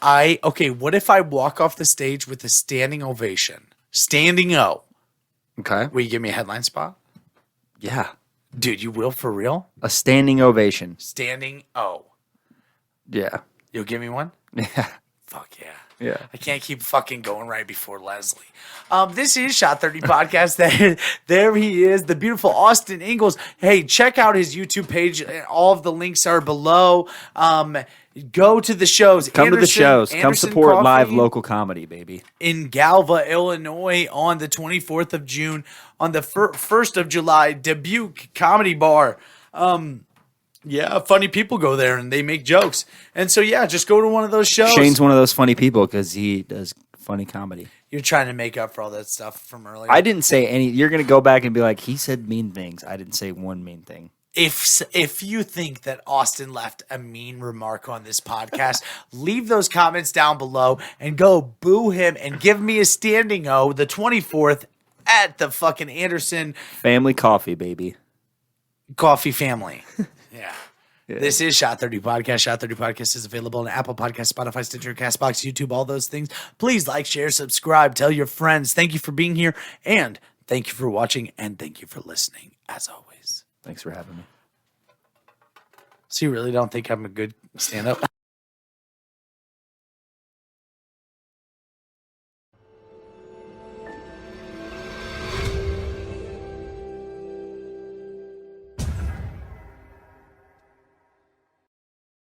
Speaker 1: I walk off the stage with a standing ovation? Standing O.
Speaker 2: Okay.
Speaker 1: Will you give me a headline spot?
Speaker 2: Yeah.
Speaker 1: Dude, you will for real?
Speaker 2: A standing ovation.
Speaker 1: Standing O.
Speaker 2: Yeah.
Speaker 1: You'll give me one?
Speaker 2: Yeah.
Speaker 1: Fuck yeah.
Speaker 2: Yeah.
Speaker 1: I can't keep fucking going right before Leslie. This is Shot 30 Podcast. There he is, the beautiful Austin Ingels. Hey, check out his YouTube page. All of the links are below. Go to the shows.
Speaker 2: Come to the shows. Come
Speaker 1: Anderson
Speaker 2: support
Speaker 1: Coffee
Speaker 2: live local comedy, baby.
Speaker 1: in Galva, Illinois on the 24th of June. On the 1st of July, Dubuque Comedy Bar. Yeah, funny people go there and they make jokes. And so, yeah, just go to one of those shows.
Speaker 2: Shane's one of those funny people because he does funny comedy.
Speaker 1: You're trying to make up for all that stuff from earlier.
Speaker 2: I didn't say any. You're going to go back and be like, he said mean things. I didn't say one mean thing.
Speaker 1: If you think that Austin left a mean remark on this podcast, leave those comments down below and go boo him and give me a standing O the 24th at the fucking Anderson
Speaker 2: Family coffee, baby.
Speaker 1: Coffee family. Yeah. This is Shot 30 Podcast. Shot 30 Podcast is available on Apple Podcasts, Spotify, Stitcher, CastBox, YouTube, all those things. Please like, share, subscribe, tell your friends. Thank you for being here, and thank you for watching, and thank you for listening, as always.
Speaker 2: Thanks for having me.
Speaker 1: So you really don't think I'm a good stand-up?